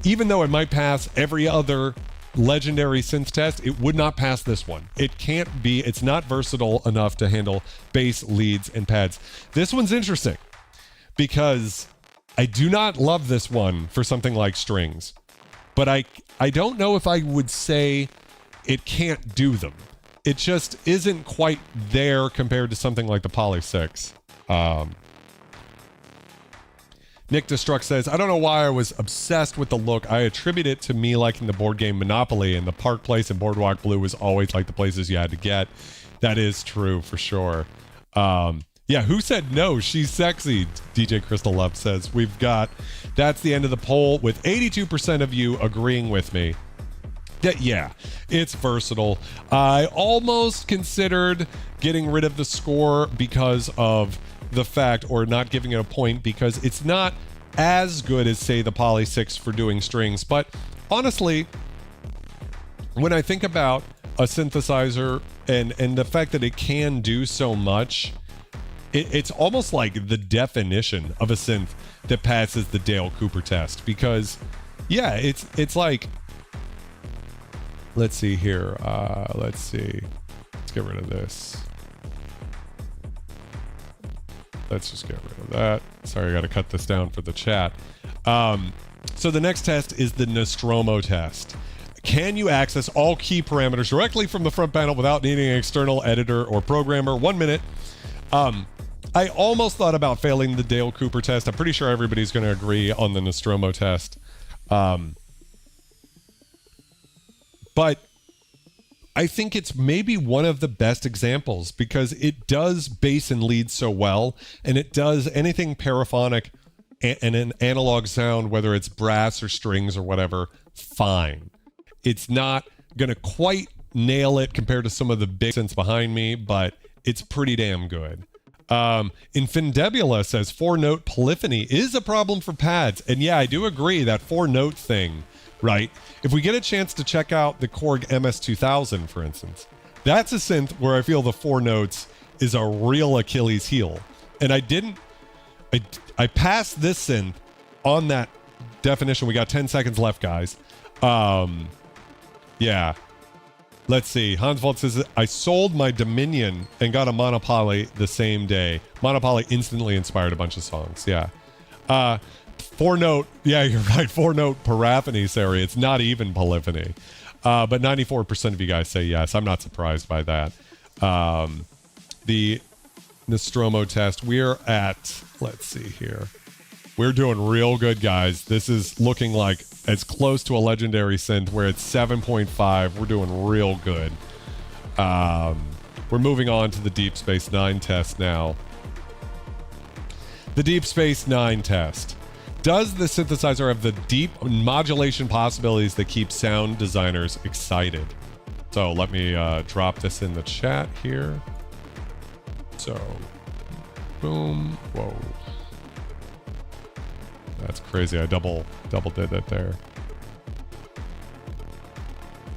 even though it might pass every other Legendary Synth test, it would not pass this one. It can't be, it's not versatile enough to handle bass, leads, and pads. This one's interesting because I do not love this one for something like strings, but I don't know if I would say it can't do them. It just isn't quite there compared to something like the Poly 6. Nick Destruct says, I don't know why I was obsessed with the look. I attribute it to me liking the board game Monopoly, and the Park Place and Boardwalk Blue was always like the places you had to get. That is true for sure. Yeah, who said no? She's sexy, DJ Crystal Love says. That's the end of the poll with 82% of you agreeing with me. Yeah, it's versatile. I almost considered getting rid of the score because of the fact, or not giving it a point because it's not as good as, say, the Poly 6 for doing strings. But honestly, when I think about a synthesizer and the fact that it can do so much, it's almost like the definition of a synth that passes the Dale Cooper test. Because yeah, it's like, let's see here, let's get rid of this. Let's just get rid of that. Sorry, I got to cut this down for the chat. So the next test is the Nostromo test. Can you access all key parameters directly from the front panel without needing an external editor or programmer? 1 minute. I almost thought about failing the Dale Cooper test. I'm pretty sure everybody's going to agree on the Nostromo test. But I think it's maybe one of the best examples because it does bass and lead so well, and it does anything paraphonic and an analog sound, whether it's brass or strings or whatever, fine. It's not going to quite nail it compared to some of the big synths behind me, but it's pretty damn good. Infundibula says 4-note polyphony is a problem for pads. And yeah, I do agree that 4-note thing, right? If we get a chance to check out the Korg MS-2000, for instance, that's a synth where I feel the 4 notes is a real Achilles heel. And I passed this synth on that definition. We got 10 seconds left, guys. Yeah. Let's see. Hansvold says, I sold my Dominion and got a Monopoly the same day. Monopoly instantly inspired a bunch of songs. Yeah. 4-note. Yeah, you're right. 4-note paraphony, Sari. It's not even polyphony. But 94% of you guys say yes. I'm not surprised by that. The Nostromo test. We're at, let's see here. We're doing real good, guys. This is looking like as close to a legendary synth where it's 7.5. We're doing real good. We're moving on to the Deep Space Nine test now. The Deep Space Nine test. Does the synthesizer have the deep modulation possibilities that keep sound designers excited? So let me drop this in the chat here. So, boom, whoa. That's crazy. I double did it there.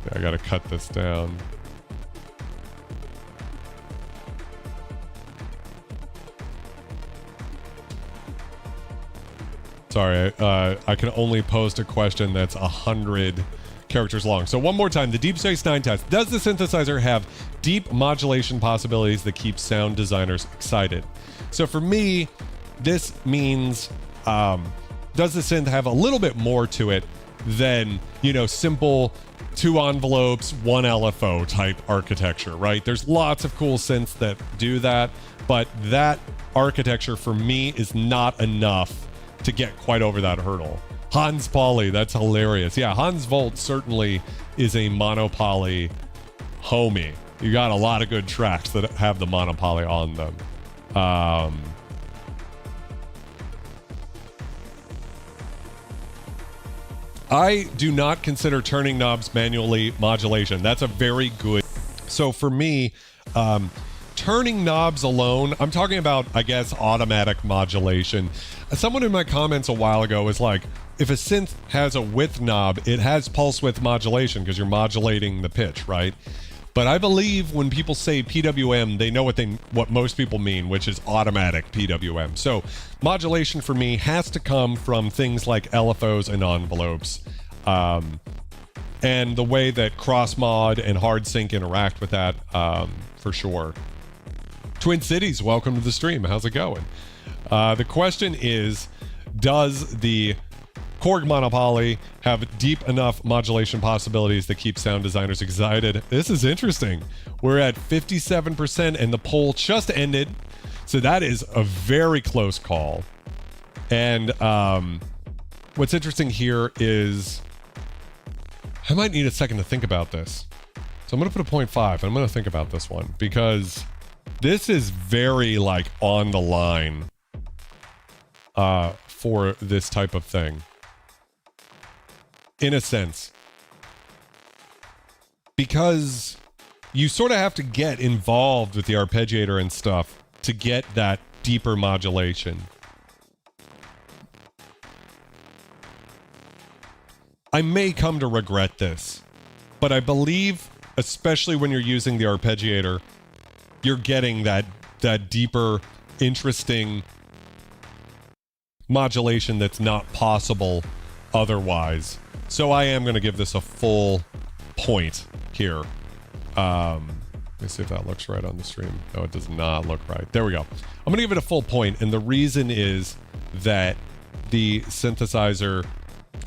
Yeah, I gotta cut this down. Sorry, I can only post a question that's 100 characters long. So one more time, the Deep Space Nine test. Does the synthesizer have deep modulation possibilities that keep sound designers excited? So for me, this means, does the synth have a little bit more to it than, you know, simple 2 envelopes, 1 LFO type architecture, right? There's lots of cool synths that do that, but that architecture for me is not enough to get quite over that hurdle. Hans Poly, that's hilarious. Yeah, Hans Volt certainly is a monopoly homie. You got a lot of good tracks that have the monopoly on them. I do not consider turning knobs manually modulation. That's a very good. So for me, turning knobs alone, I'm talking about, I guess, automatic modulation. Someone in my comments a while ago was like, if a synth has a width knob, it has pulse width modulation because you're modulating the pitch, right? But I believe when people say PWM, they know what most people mean, which is automatic PWM. So modulation for me has to come from things like LFOs and envelopes, and the way that cross mod and hard sync interact with that, for sure. Twin Cities, welcome to the stream. How's it going? The question is, does the Korg Monopoly have deep enough modulation possibilities that keep sound designers excited? This is interesting. We're at 57% and the poll just ended. So that is a very close call. And what's interesting here is I might need a second to think about this. So I'm going to put a 0.5. I'm going to think about this one because this is very like on the line for this type of thing. In a sense, because you sort of have to get involved with the arpeggiator and stuff to get that deeper modulation. I may come to regret this, but I believe, especially when you're using the arpeggiator, you're getting that deeper, interesting modulation that's not possible otherwise. So I am going to give this a full point here. Let me see if that looks right on the stream. No, it does not look right. There we go. I'm going to give it a full point, and the reason is that the synthesizer,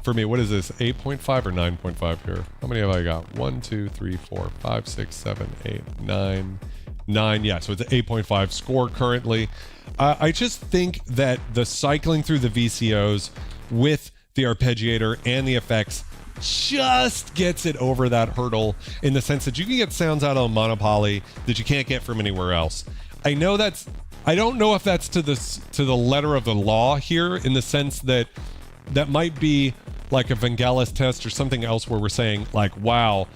for me, what is this, 8.5 or 9.5 here? How many have I got? 1, 2, 3, 4, 5, 6, 7, 8, 9. 9, yeah, so it's an 8.5 score currently. I just think that the cycling through the VCOs with the arpeggiator and the effects just gets it over that hurdle in the sense that you can get sounds out of a monopoly that you can't get from anywhere else. I know I don't know if that's to the letter of the law here, in the sense that might be like a Vangelis test or something else where we're saying like, wow,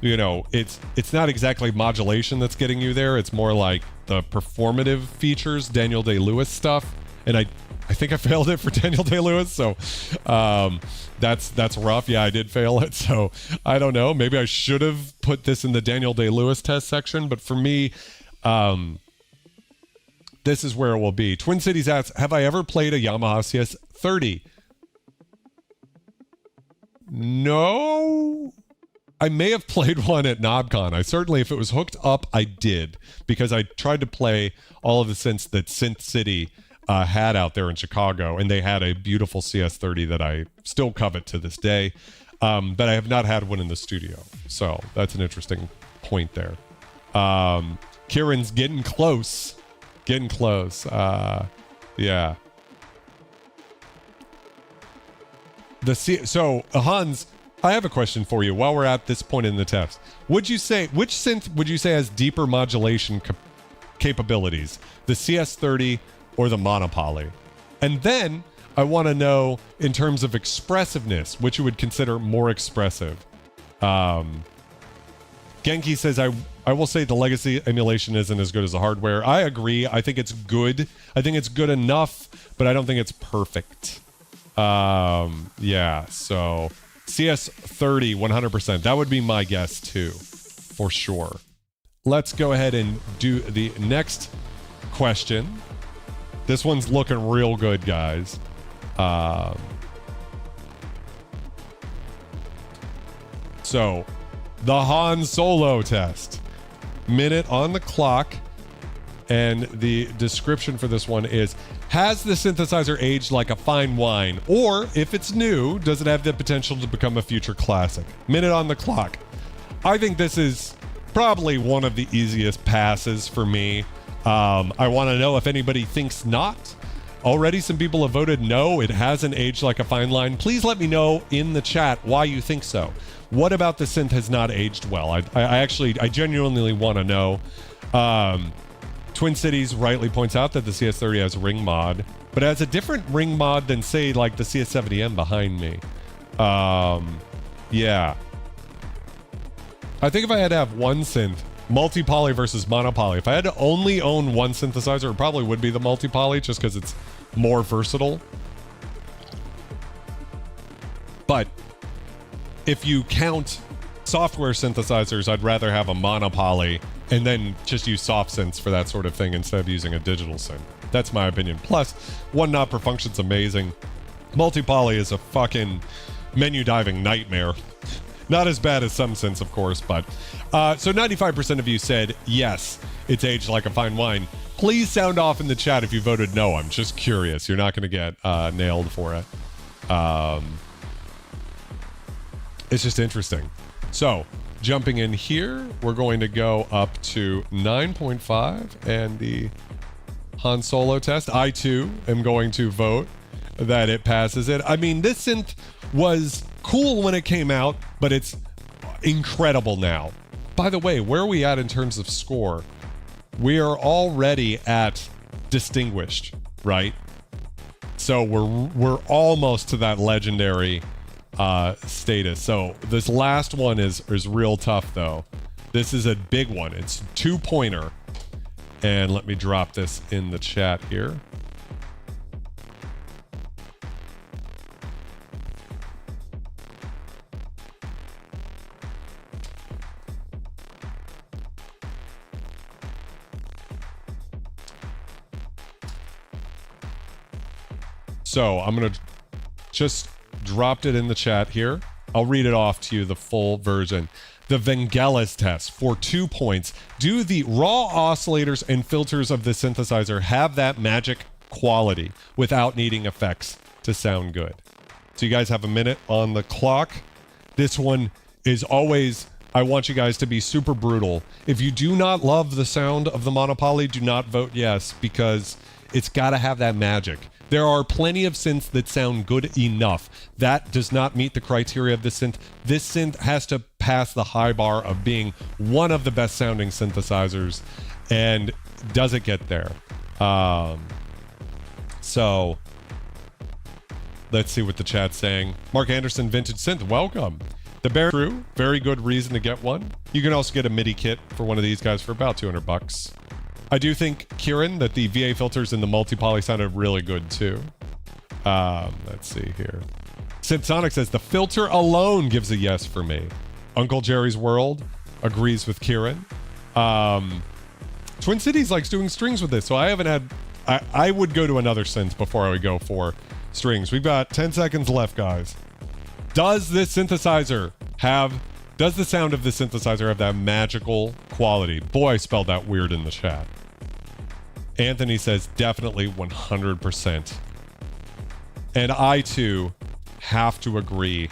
you know, it's not exactly modulation that's getting you there. It's more like the performative features, Daniel Day-Lewis stuff. And I think I failed it for Daniel Day-Lewis, so that's rough. Yeah, I did fail it, so I don't know. Maybe I should have put this in the Daniel Day-Lewis test section, but for me, this is where it will be. Twin Cities asks, have I ever played a Yamaha CS30? No. I may have played one at KnobCon. I certainly, if it was hooked up, I did, because I tried to play all of the synths that Synth City had out there in Chicago, and they had a beautiful CS30 that I still covet to this day, but I have not had one in the studio. So that's an interesting point there. Kieran's getting close. Yeah. So Hans, I have a question for you while we're at this point in the test. Which synth would you say has deeper modulation capabilities? The CS30 or the monopoly? And then I want to know, in terms of expressiveness, which you would consider more expressive. Genki says, I will say the legacy emulation isn't as good as the hardware. I agree. I think it's good. I think it's good enough, but I don't think it's perfect. Yeah, so CS30, 100%. That would be my guess too, for sure. Let's go ahead and do the next question. This one's looking real good, guys. So, the Han Solo test. Minute on the clock. And the description for this one is, has the synthesizer aged like a fine wine? Or, if it's new, does it have the potential to become a future classic? Minute on the clock. I think this is probably one of the easiest passes for me. I want to know if anybody thinks not. Already some people have voted no, it hasn't aged like a fine wine. Please let me know in the chat why you think so. What about the synth has not aged well? I genuinely want to know. Twin Cities rightly points out that the CS30 has ring mod, but it has a different ring mod than, say, like the CS70M behind me. Yeah. I think if I had to have one synth, multi-poly versus monopoly, if I had to only own one synthesizer, it probably would be the multi-poly just because it's more versatile. But if you count software synthesizers, I'd rather have a monopoly and then just use soft synths for that sort of thing instead of using a digital synth. That's my opinion. Plus, one knob per function's amazing. Multi-poly is a fucking menu diving nightmare. Not as bad as some synths, of course, but... so 95% of you said, yes, it's aged like a fine wine. Please sound off in the chat if you voted no. I'm just curious. You're not going to get nailed for it. It's just interesting. So, jumping in here, we're going to go up to 9.5 and the Han Solo test. I, too, am going to vote that it passes it. I mean, this synth was cool when it came out, but it's incredible now. By the way, where are we at in terms of score? We are already at distinguished, right? So we're almost to that legendary status. So this last one is real tough, though. This is a big one. It's 2-pointer. And let me drop this in the chat here. So I'm going to just dropped it in the chat here. I'll read it off to you, the full version. The Vangelis test for 2 points. Do the raw oscillators and filters of the synthesizer have that magic quality without needing effects to sound good? So you guys have a minute on the clock. This one is always, I want you guys to be super brutal. If you do not love the sound of the monopoly, do not vote yes, because it's got to have that magic. There are plenty of synths that sound good enough. That does not meet the criteria of this synth. This synth has to pass the high bar of being one of the best sounding synthesizers. And does it get there? So let's see what the chat's saying. Mark Anderson, Vintage Synth, welcome. The Bear Crew, very good reason to get one. You can also get a MIDI kit for one of these guys for about $200. I do think, Kieran, that the VA filters in the multi-poly sounded really good too. Let's see here. Synthsonic says the filter alone gives a yes for me. Uncle Jerry's World agrees with Kieran. Twin Cities likes doing strings with this, so I haven't had... I would go to another synth before I would go for strings. We've got 10 seconds left, guys. Does this synthesizer have... Does the sound of the synthesizer have that magical quality? Boy, I spelled that weird in the chat. Anthony says definitely 100%. And I, too, have to agree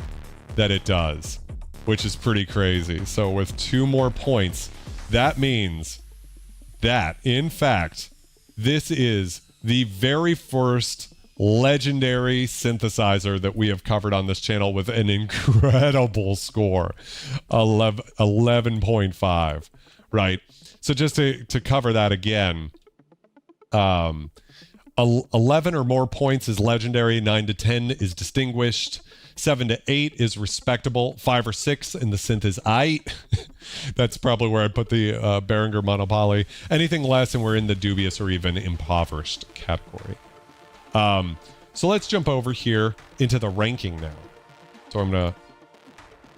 that it does, which is pretty crazy. So with 2 more points, that means that, in fact, this is the very first legendary synthesizer that we have covered on this channel with an incredible score, 11.5, right? So just to cover that again, 11 or more points is legendary, 9 to 10 is distinguished, 7 to 8 is respectable. 5 or 6 in the synth is aight. That's probably where I'd put the Behringer monopoly. Anything less, and we're in the dubious or even impoverished category. So let's jump over here into the ranking now. So I'm going to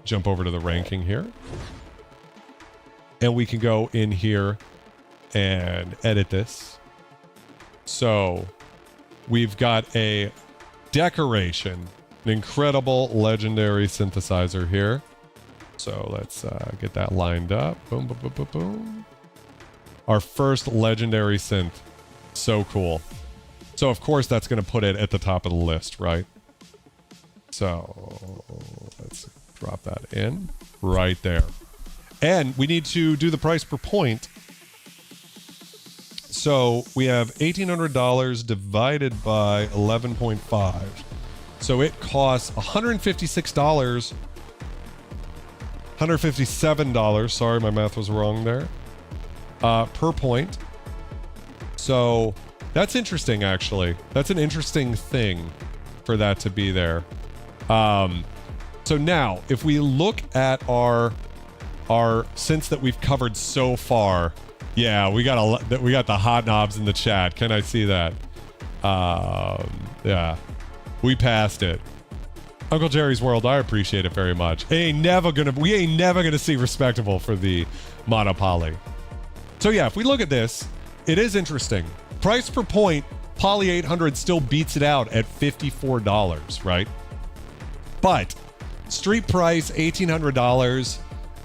jump over to the ranking here. And we can go in here and edit this. So we've got a decoration, an incredible legendary synthesizer here. So let's get that lined up. Boom, boom, boom, boom, boom. Our first legendary synth. So cool. So of course that's going to put it at the top of the list, right? So let's drop that in right there. And we need to do the price per point. So we have $1,800 divided by 11.5. So it costs $156. $157. Sorry, my math was wrong there. Per point. So that's interesting, actually. That's an interesting thing for that to be there. So now, if we look at our synths that we've covered so far, yeah, we got the hot knobs in the chat. Can I see that? Yeah, we passed it. Uncle Jerry's World, I appreciate it very much. We ain't never gonna see Respectable for the monopoly. So yeah, if we look at this, it is interesting. Price per point, Poly 800 still beats it out at $54, right? But street price, $1,800,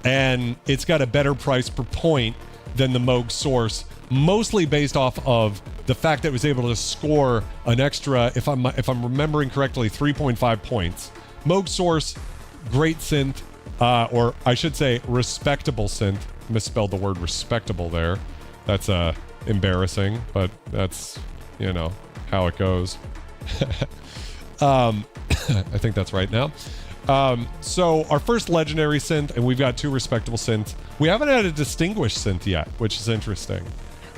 and it's got a better price per point than the Moog Source, mostly based off of the fact that it was able to score an extra, if I'm remembering correctly, 3.5 points. Moog Source, great synth, or I should say respectable synth. Misspelled the word respectable there. That's embarrassing, but that's, you know, how it goes. I think that's right now. So our first legendary synth, and we've got 2 respectable synths. We haven't had a distinguished synth yet, which is interesting.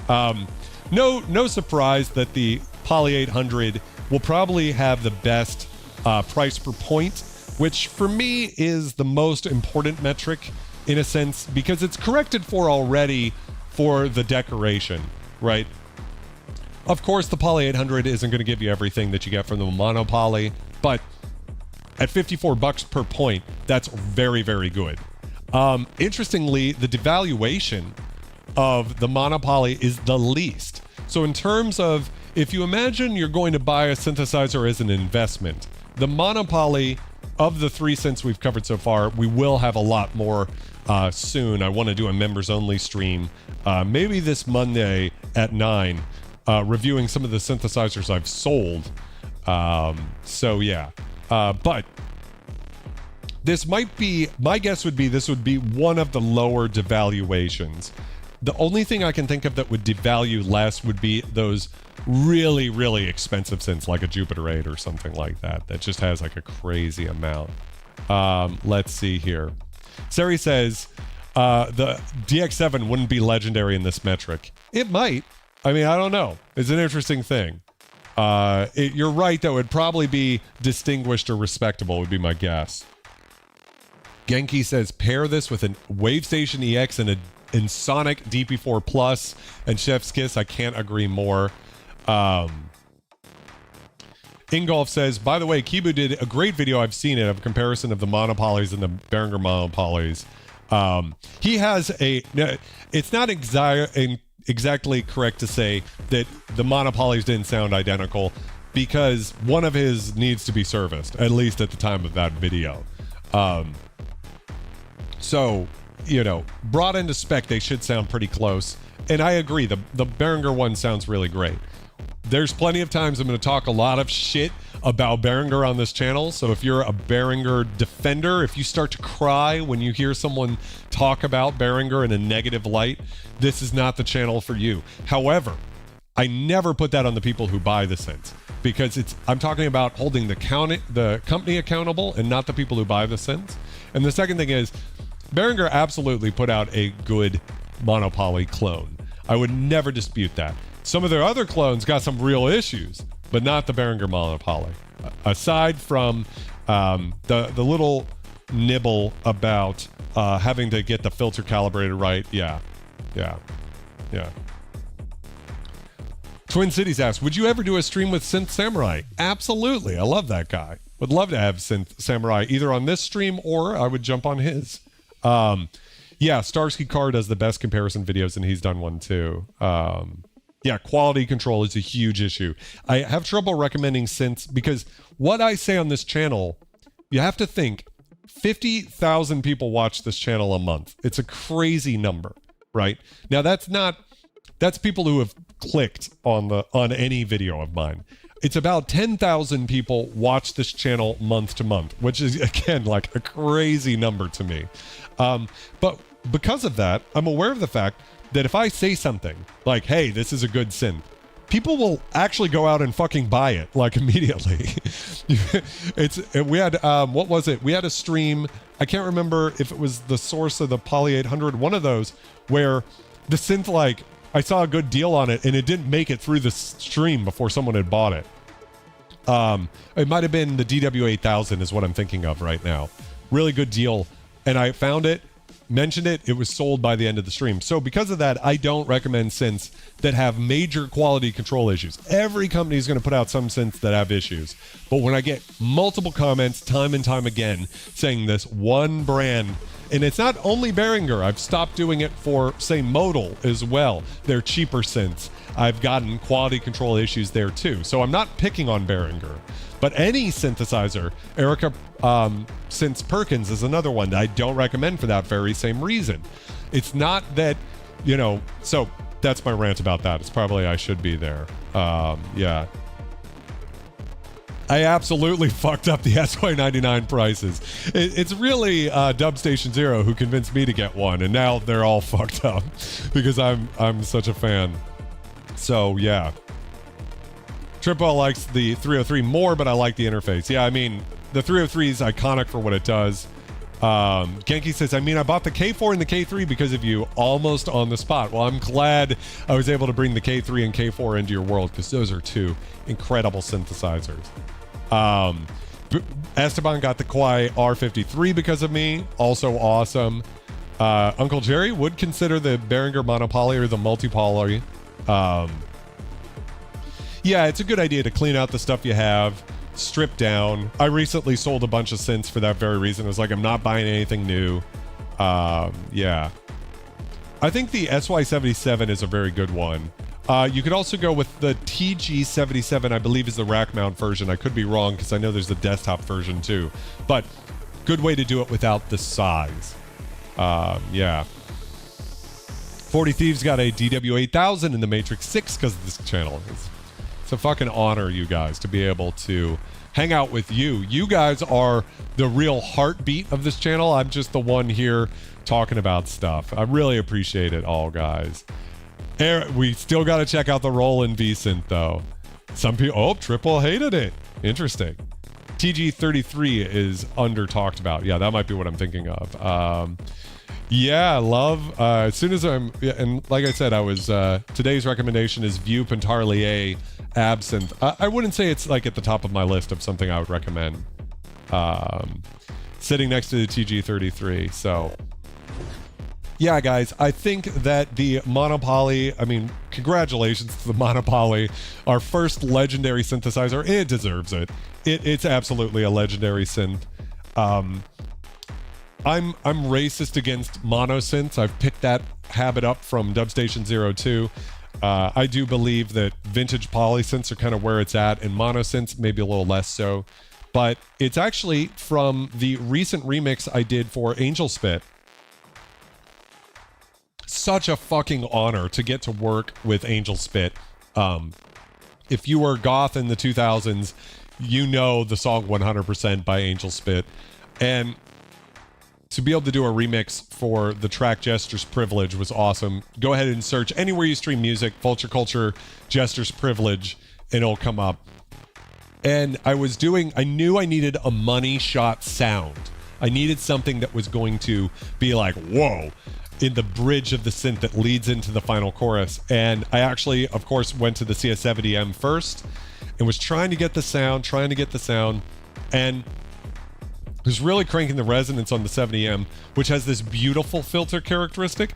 No surprise that the Poly 800 will probably have the best price per point, which for me is the most important metric in a sense, because it's corrected for already for the decoration, right? Of course, the Poly 800 isn't going to give you everything that you get from the monopoly, but at $54 per point, that's very, very good. Interestingly, the devaluation of the monopoly is the least. So in terms of, if you imagine you're going to buy a synthesizer as an investment, the monopoly of the 3 synths we've covered so far, we will have a lot more soon. I want to do a members only stream, maybe this Monday at 9, reviewing some of the synthesizers I've sold. So yeah. But this might be, my guess would be this would be one of the lower devaluations. The only thing I can think of that would devalue less would be those really, really expensive synths like a Jupiter 8 or something like that, that just has like a crazy amount. Let's see here. Sari says the DX7 wouldn't be legendary in this metric. It might. I mean, I don't know. It's an interesting thing. You're right, that would probably be distinguished or respectable would be my guess. Genki says pair this with a Wavestation EX and a Sonic DP4 Plus and Chef's Kiss. I can't agree more. Ingolf says, by the way, Kibu did a great video, I've seen it, of a comparison of the monopolys and the Behringer monopolys. He has it's not exactly correct to say that the monopolys didn't sound identical, because one of his needs to be serviced, at least at the time of that video. So, you know, brought into spec, they should sound pretty close. And I agree, the Behringer one sounds really great. There's plenty of times I'm going to talk a lot of shit about Behringer on this channel. So if you're a Behringer defender, if you start to cry when you hear someone talk about Behringer in a negative light, this is not the channel for you. However, I never put that on the people who buy the synths, because I'm talking about holding the company accountable and not the people who buy the synths. And the second thing is, Behringer absolutely put out a good monopoly clone. I would never dispute that. Some of their other clones got some real issues, but not the Behringer monopoly. Aside from The little nibble about having to get the filter calibrated right. Yeah. Twin Cities asks, would you ever do a stream with Synth Samurai? Absolutely. I love that guy. Would love to have Synth Samurai either on this stream or I would jump on his. Yeah, Starsky Carr does the best comparison videos and he's done one too. Yeah, quality control is a huge issue. I have trouble recommending synths because what I say on this channel, you have to think 50,000 people watch this channel a month. It's a crazy number, right? Now that's people who have clicked on any video of mine. It's about 10,000 people watch this channel month to month, which is again like a crazy number to me. But because of that, I'm aware of the fact that if I say something like, hey, this is a good synth, people will actually go out and fucking buy it like immediately. We had what was it? We had a stream. I can't remember if it was the Source of the Poly 800, one of those where the synth, like I saw a good deal on it and it didn't make it through the stream before someone had bought it. It might have been the DW8000 is what I'm thinking of right now. Really good deal. And I found it, mentioned it, it was sold by the end of the stream. So because of that, I don't recommend synths that have major quality control issues. Every company is going to put out some synths that have issues. But when I get multiple comments time and time again saying this one brand, and it's not only Behringer, I've stopped doing it for, say, Modal as well. They're cheaper synths. I've gotten quality control issues there too. So I'm not picking on Behringer. But any synthesizer, Erica Synths Perkins is another one that I don't recommend for that very same reason. It's not that, you know, so that's my rant about that. It's probably I should be there. Yeah. I absolutely fucked up the SY99 prices. It's really Dubstation Zero who convinced me to get one, and now they're all fucked up because I'm such a fan. So yeah. Triple likes the 303 more, but I like the interface. Yeah, I mean, the 303 is iconic for what it does. Genki says, I mean, I bought the K4 and the K3 because of you, almost on the spot. Well, I'm glad I was able to bring the K3 and K4 into your world because those are two incredible synthesizers. Esteban got the Kawai R53 because of me, also awesome. Uncle Jerry would consider the Behringer Monopoly or the Multipoly. Yeah, it's a good idea to clean out the stuff you have, strip down. I recently sold a bunch of synths for that very reason. It was like, I'm not buying anything new. Yeah. I think the SY77 is a very good one. You could also go with the TG77, I believe is the rack mount version. I could be wrong because I know there's a desktop version too. But good way to do it without the size. Yeah. 40 Thieves got a DW8000 in the Matrix 6 because of this channel. It's a fucking honor, you guys, to be able to hang out with you. You guys are the real heartbeat of this channel. I'm just the one here talking about stuff. I really appreciate it all, guys. We still got to check out the Roland V-Synth, though. Some people... Oh, Triple hated it. Interesting. TG33 is under-talked about. Yeah, that might be what I'm thinking of. Yeah, love. As soon as I'm... Yeah, and like I said, I was... today's recommendation is View Pentarlier Absinthe. I wouldn't say it's like at the top of my list of something I would recommend. Sitting next to the TG33, so... Yeah, guys, I think that the Monopoly, I mean, congratulations to the Monopoly, our first legendary synthesizer. It deserves it. It's absolutely a legendary synth. I'm racist against mono synths. I've picked that habit up from Dubstation 02. I do believe that vintage poly synths are kind of where it's at, and mono synths maybe a little less so. But it's actually from the recent remix I did for Angel Spit. Such a fucking honor to get to work with Angel Spit. If you were goth in the 2000s, you know the song 100% by Angel Spit. And to be able to do a remix for the track Jester's Privilege was awesome. Go ahead and search anywhere you stream music, Vulture Culture, Jester's Privilege, and it'll come up. And I knew I needed a money shot sound. I needed something that was going to be like, whoa, in the bridge of the synth that leads into the final chorus. And I actually, of course, went to the CS70M first and was trying to get the sound. And was really cranking the resonance on the 70M, which has this beautiful filter characteristic,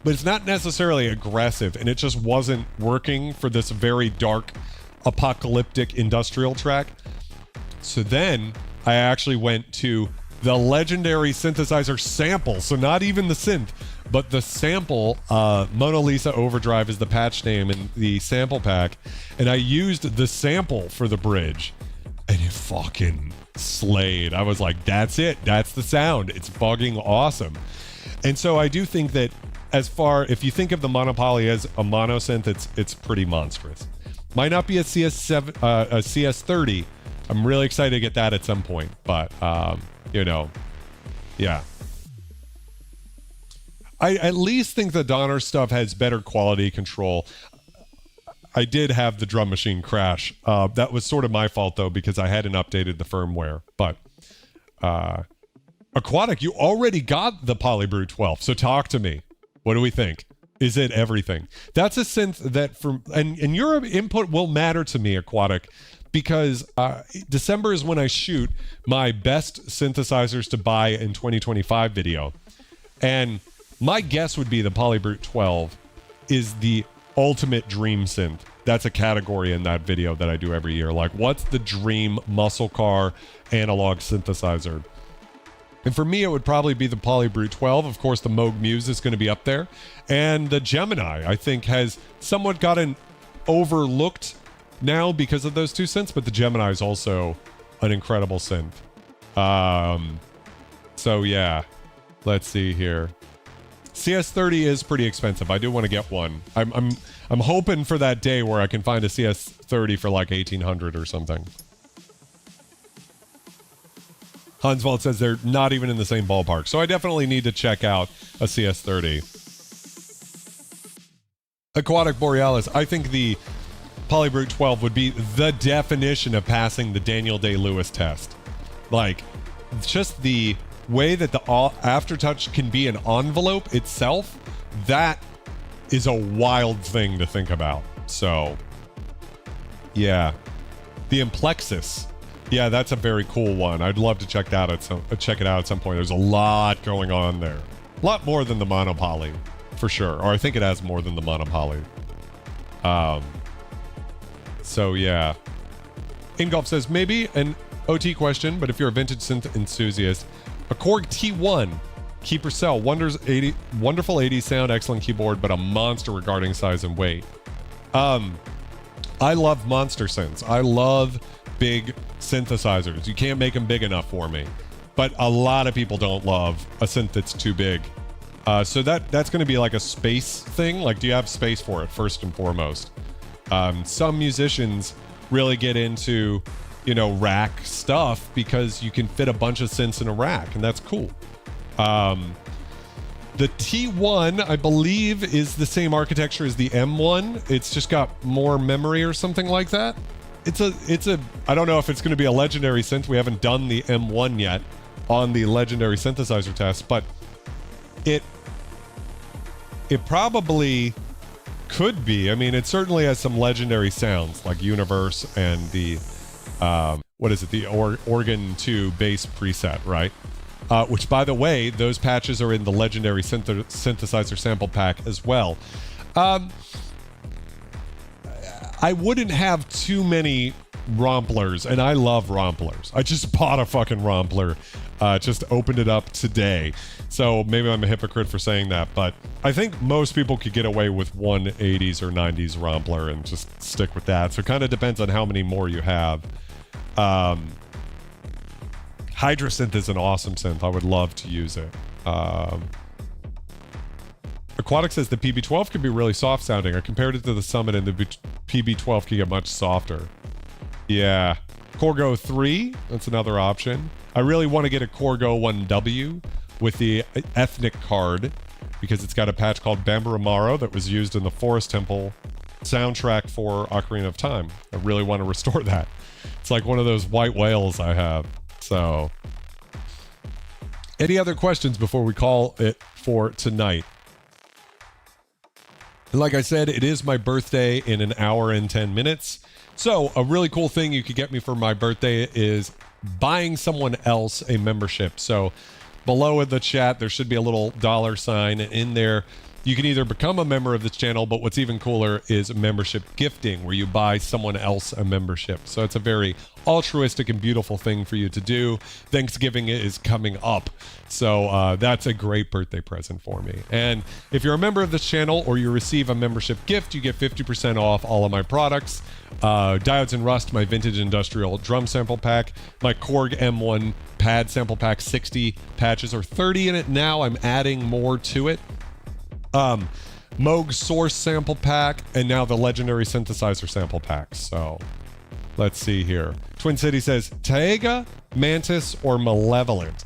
but it's not necessarily aggressive, and it just wasn't working for this very dark, apocalyptic industrial track. So then I actually went to the Legendary Synthesizer Sample, so not even the synth, but the sample. Mona Lisa Overdrive is the patch name in the sample pack, and I used the sample for the bridge, and it fucking slayed. I was like, that's it, that's the sound, it's fucking awesome. And so I do think that if you think of the Monopoly as a mono synth, it's pretty monstrous. Might not be a CS7, a CS30. I'm really excited to get that at some point, but yeah. I at least think the Donner stuff has better quality control. I did have the drum machine crash. That was sort of my fault, though, because I hadn't updated the firmware. But Aquatic, you already got the Polybrew 12, so talk to me. What do we think? Is it everything? That's a synth that, and your input will matter to me, Aquatic, because December is when I shoot my best synthesizers to buy in 2025 video. And my guess would be the Polybrew 12 is the ultimate dream synth. That's a category in that video that I do every year. Like, what's the dream muscle car analog synthesizer? And for me, it would probably be the Polybrew 12. Of course, the Moog Muse is going to be up there. And the Gemini, I think, has somewhat gotten overlooked now because of those two synths, but the Gemini is also an incredible synth. So yeah, let's see here. CS30 is pretty expensive. I do want to get one. I'm hoping for that day where I can find a CS30 for like 1800 or something. Hansvald says they're not even in the same ballpark, so I definitely need to check out a CS30. Aquatic Borealis, I think the Polybrew 12 would be the definition of passing the Daniel Day-Lewis test. Like, just the way that the aftertouch can be an envelope itself, that is a wild thing to think about. So, yeah. The Implexus. Yeah, that's a very cool one. I'd love to check that out check it out at some point. There's a lot going on there. A lot more than the Monopoly, for sure. Or I think it has more than the Monopoly. So yeah. Ingolf says, maybe an OT question, but if you're a vintage synth enthusiast, a Korg T1, keep or sell, wonderful 80s sound, excellent keyboard, but a monster regarding size and weight. I love monster synths. I love big synthesizers. You can't make them big enough for me. But a lot of people don't love a synth that's too big. So that's going to be like a space thing. Like, do you have space for it, first and foremost? Some musicians really get into, rack stuff because you can fit a bunch of synths in a rack, and that's cool. The T1, I believe, is the same architecture as the M1. It's just got more memory or something like that. It's a I don't know if it's going to be a legendary synth. We haven't done the M1 yet on the Legendary Synthesizer Test, but it probably could be. I mean, it certainly has some legendary sounds like Universe and the the Organ 2 bass preset, right? Which, by the way, those patches are in the Legendary Synthesizer Sample Pack as well. I wouldn't have too many Romplers, and I love Romplers. I just bought a fucking Rompler, just opened it up today. So maybe I'm a hypocrite for saying that, but I think most people could get away with one 80s or 90s Rompler and just stick with that. So it kind of depends on how many more you have. Hydrasynth is an awesome synth. I would love to use it. Aquatic says the PB12 can be really soft sounding. I compared it to the Summit and the PB12 can get much softer. Yeah. Korg 3, that's another option. I really want to get a Korg 1W with the ethnic card because it's got a patch called Bambaramaro that was used in the Forest Temple soundtrack for Ocarina of Time. I really want to restore that. It's like one of those white whales I have. So, any other questions before we call it for tonight? And like I said, it is my birthday in an hour and 10 minutes. So a really cool thing you could get me for my birthday is buying someone else a membership. So below in the chat, there should be a little $sign in there. You can either become a member of this channel, but what's even cooler is membership gifting, where you buy someone else a membership. So it's a very altruistic and beautiful thing for you to do. Thanksgiving is coming up, so that's a great birthday present for me. And if you're a member of this channel or you receive a membership gift, you get 50% off all of my products. Diodes and Rust, my vintage industrial drum sample pack, my Korg M1 pad sample pack, 60 patches or 30 in it now. I'm adding more to it. Moog Source sample pack, and now the Legendary Synthesizer sample pack. So let's see here. Twin City says Taiga, Mantis, or Malevolent.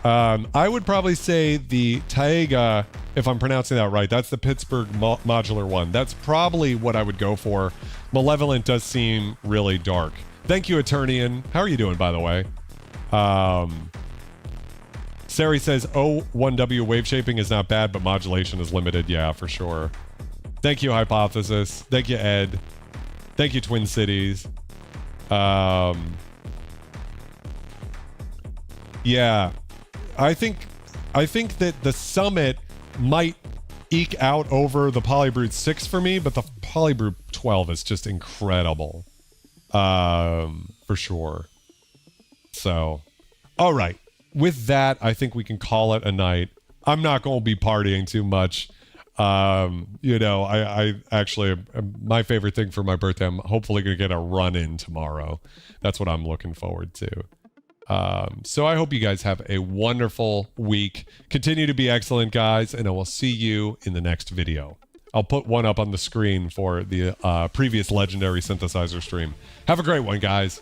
I would probably say the Taiga, if I'm pronouncing that right. That's the Pittsburgh modular one. That's probably what I would go for. Malevolent does seem really dark. Thank you, Eternian. How are you doing, by the way? Sari says, O1W wave shaping is not bad, but modulation is limited. Yeah, for sure. Thank you, Hypothesis. Thank you, Ed. Thank you, Twin Cities. Yeah. I think that the Summit might eke out over the Polybrute 6 for me, but the Polybrute 12 is just incredible. For sure. So, all right. With that, I think we can call it a night. I'm not going to be partying too much. You know, I actually, my favorite thing for my birthday, I'm hopefully going to get a run in tomorrow. That's what I'm looking forward to. So I hope you guys have a wonderful week. Continue to be excellent, guys, and I will see you in the next video. I'll put one up on the screen for the previous Legendary Synthesizer stream. Have a great one, guys.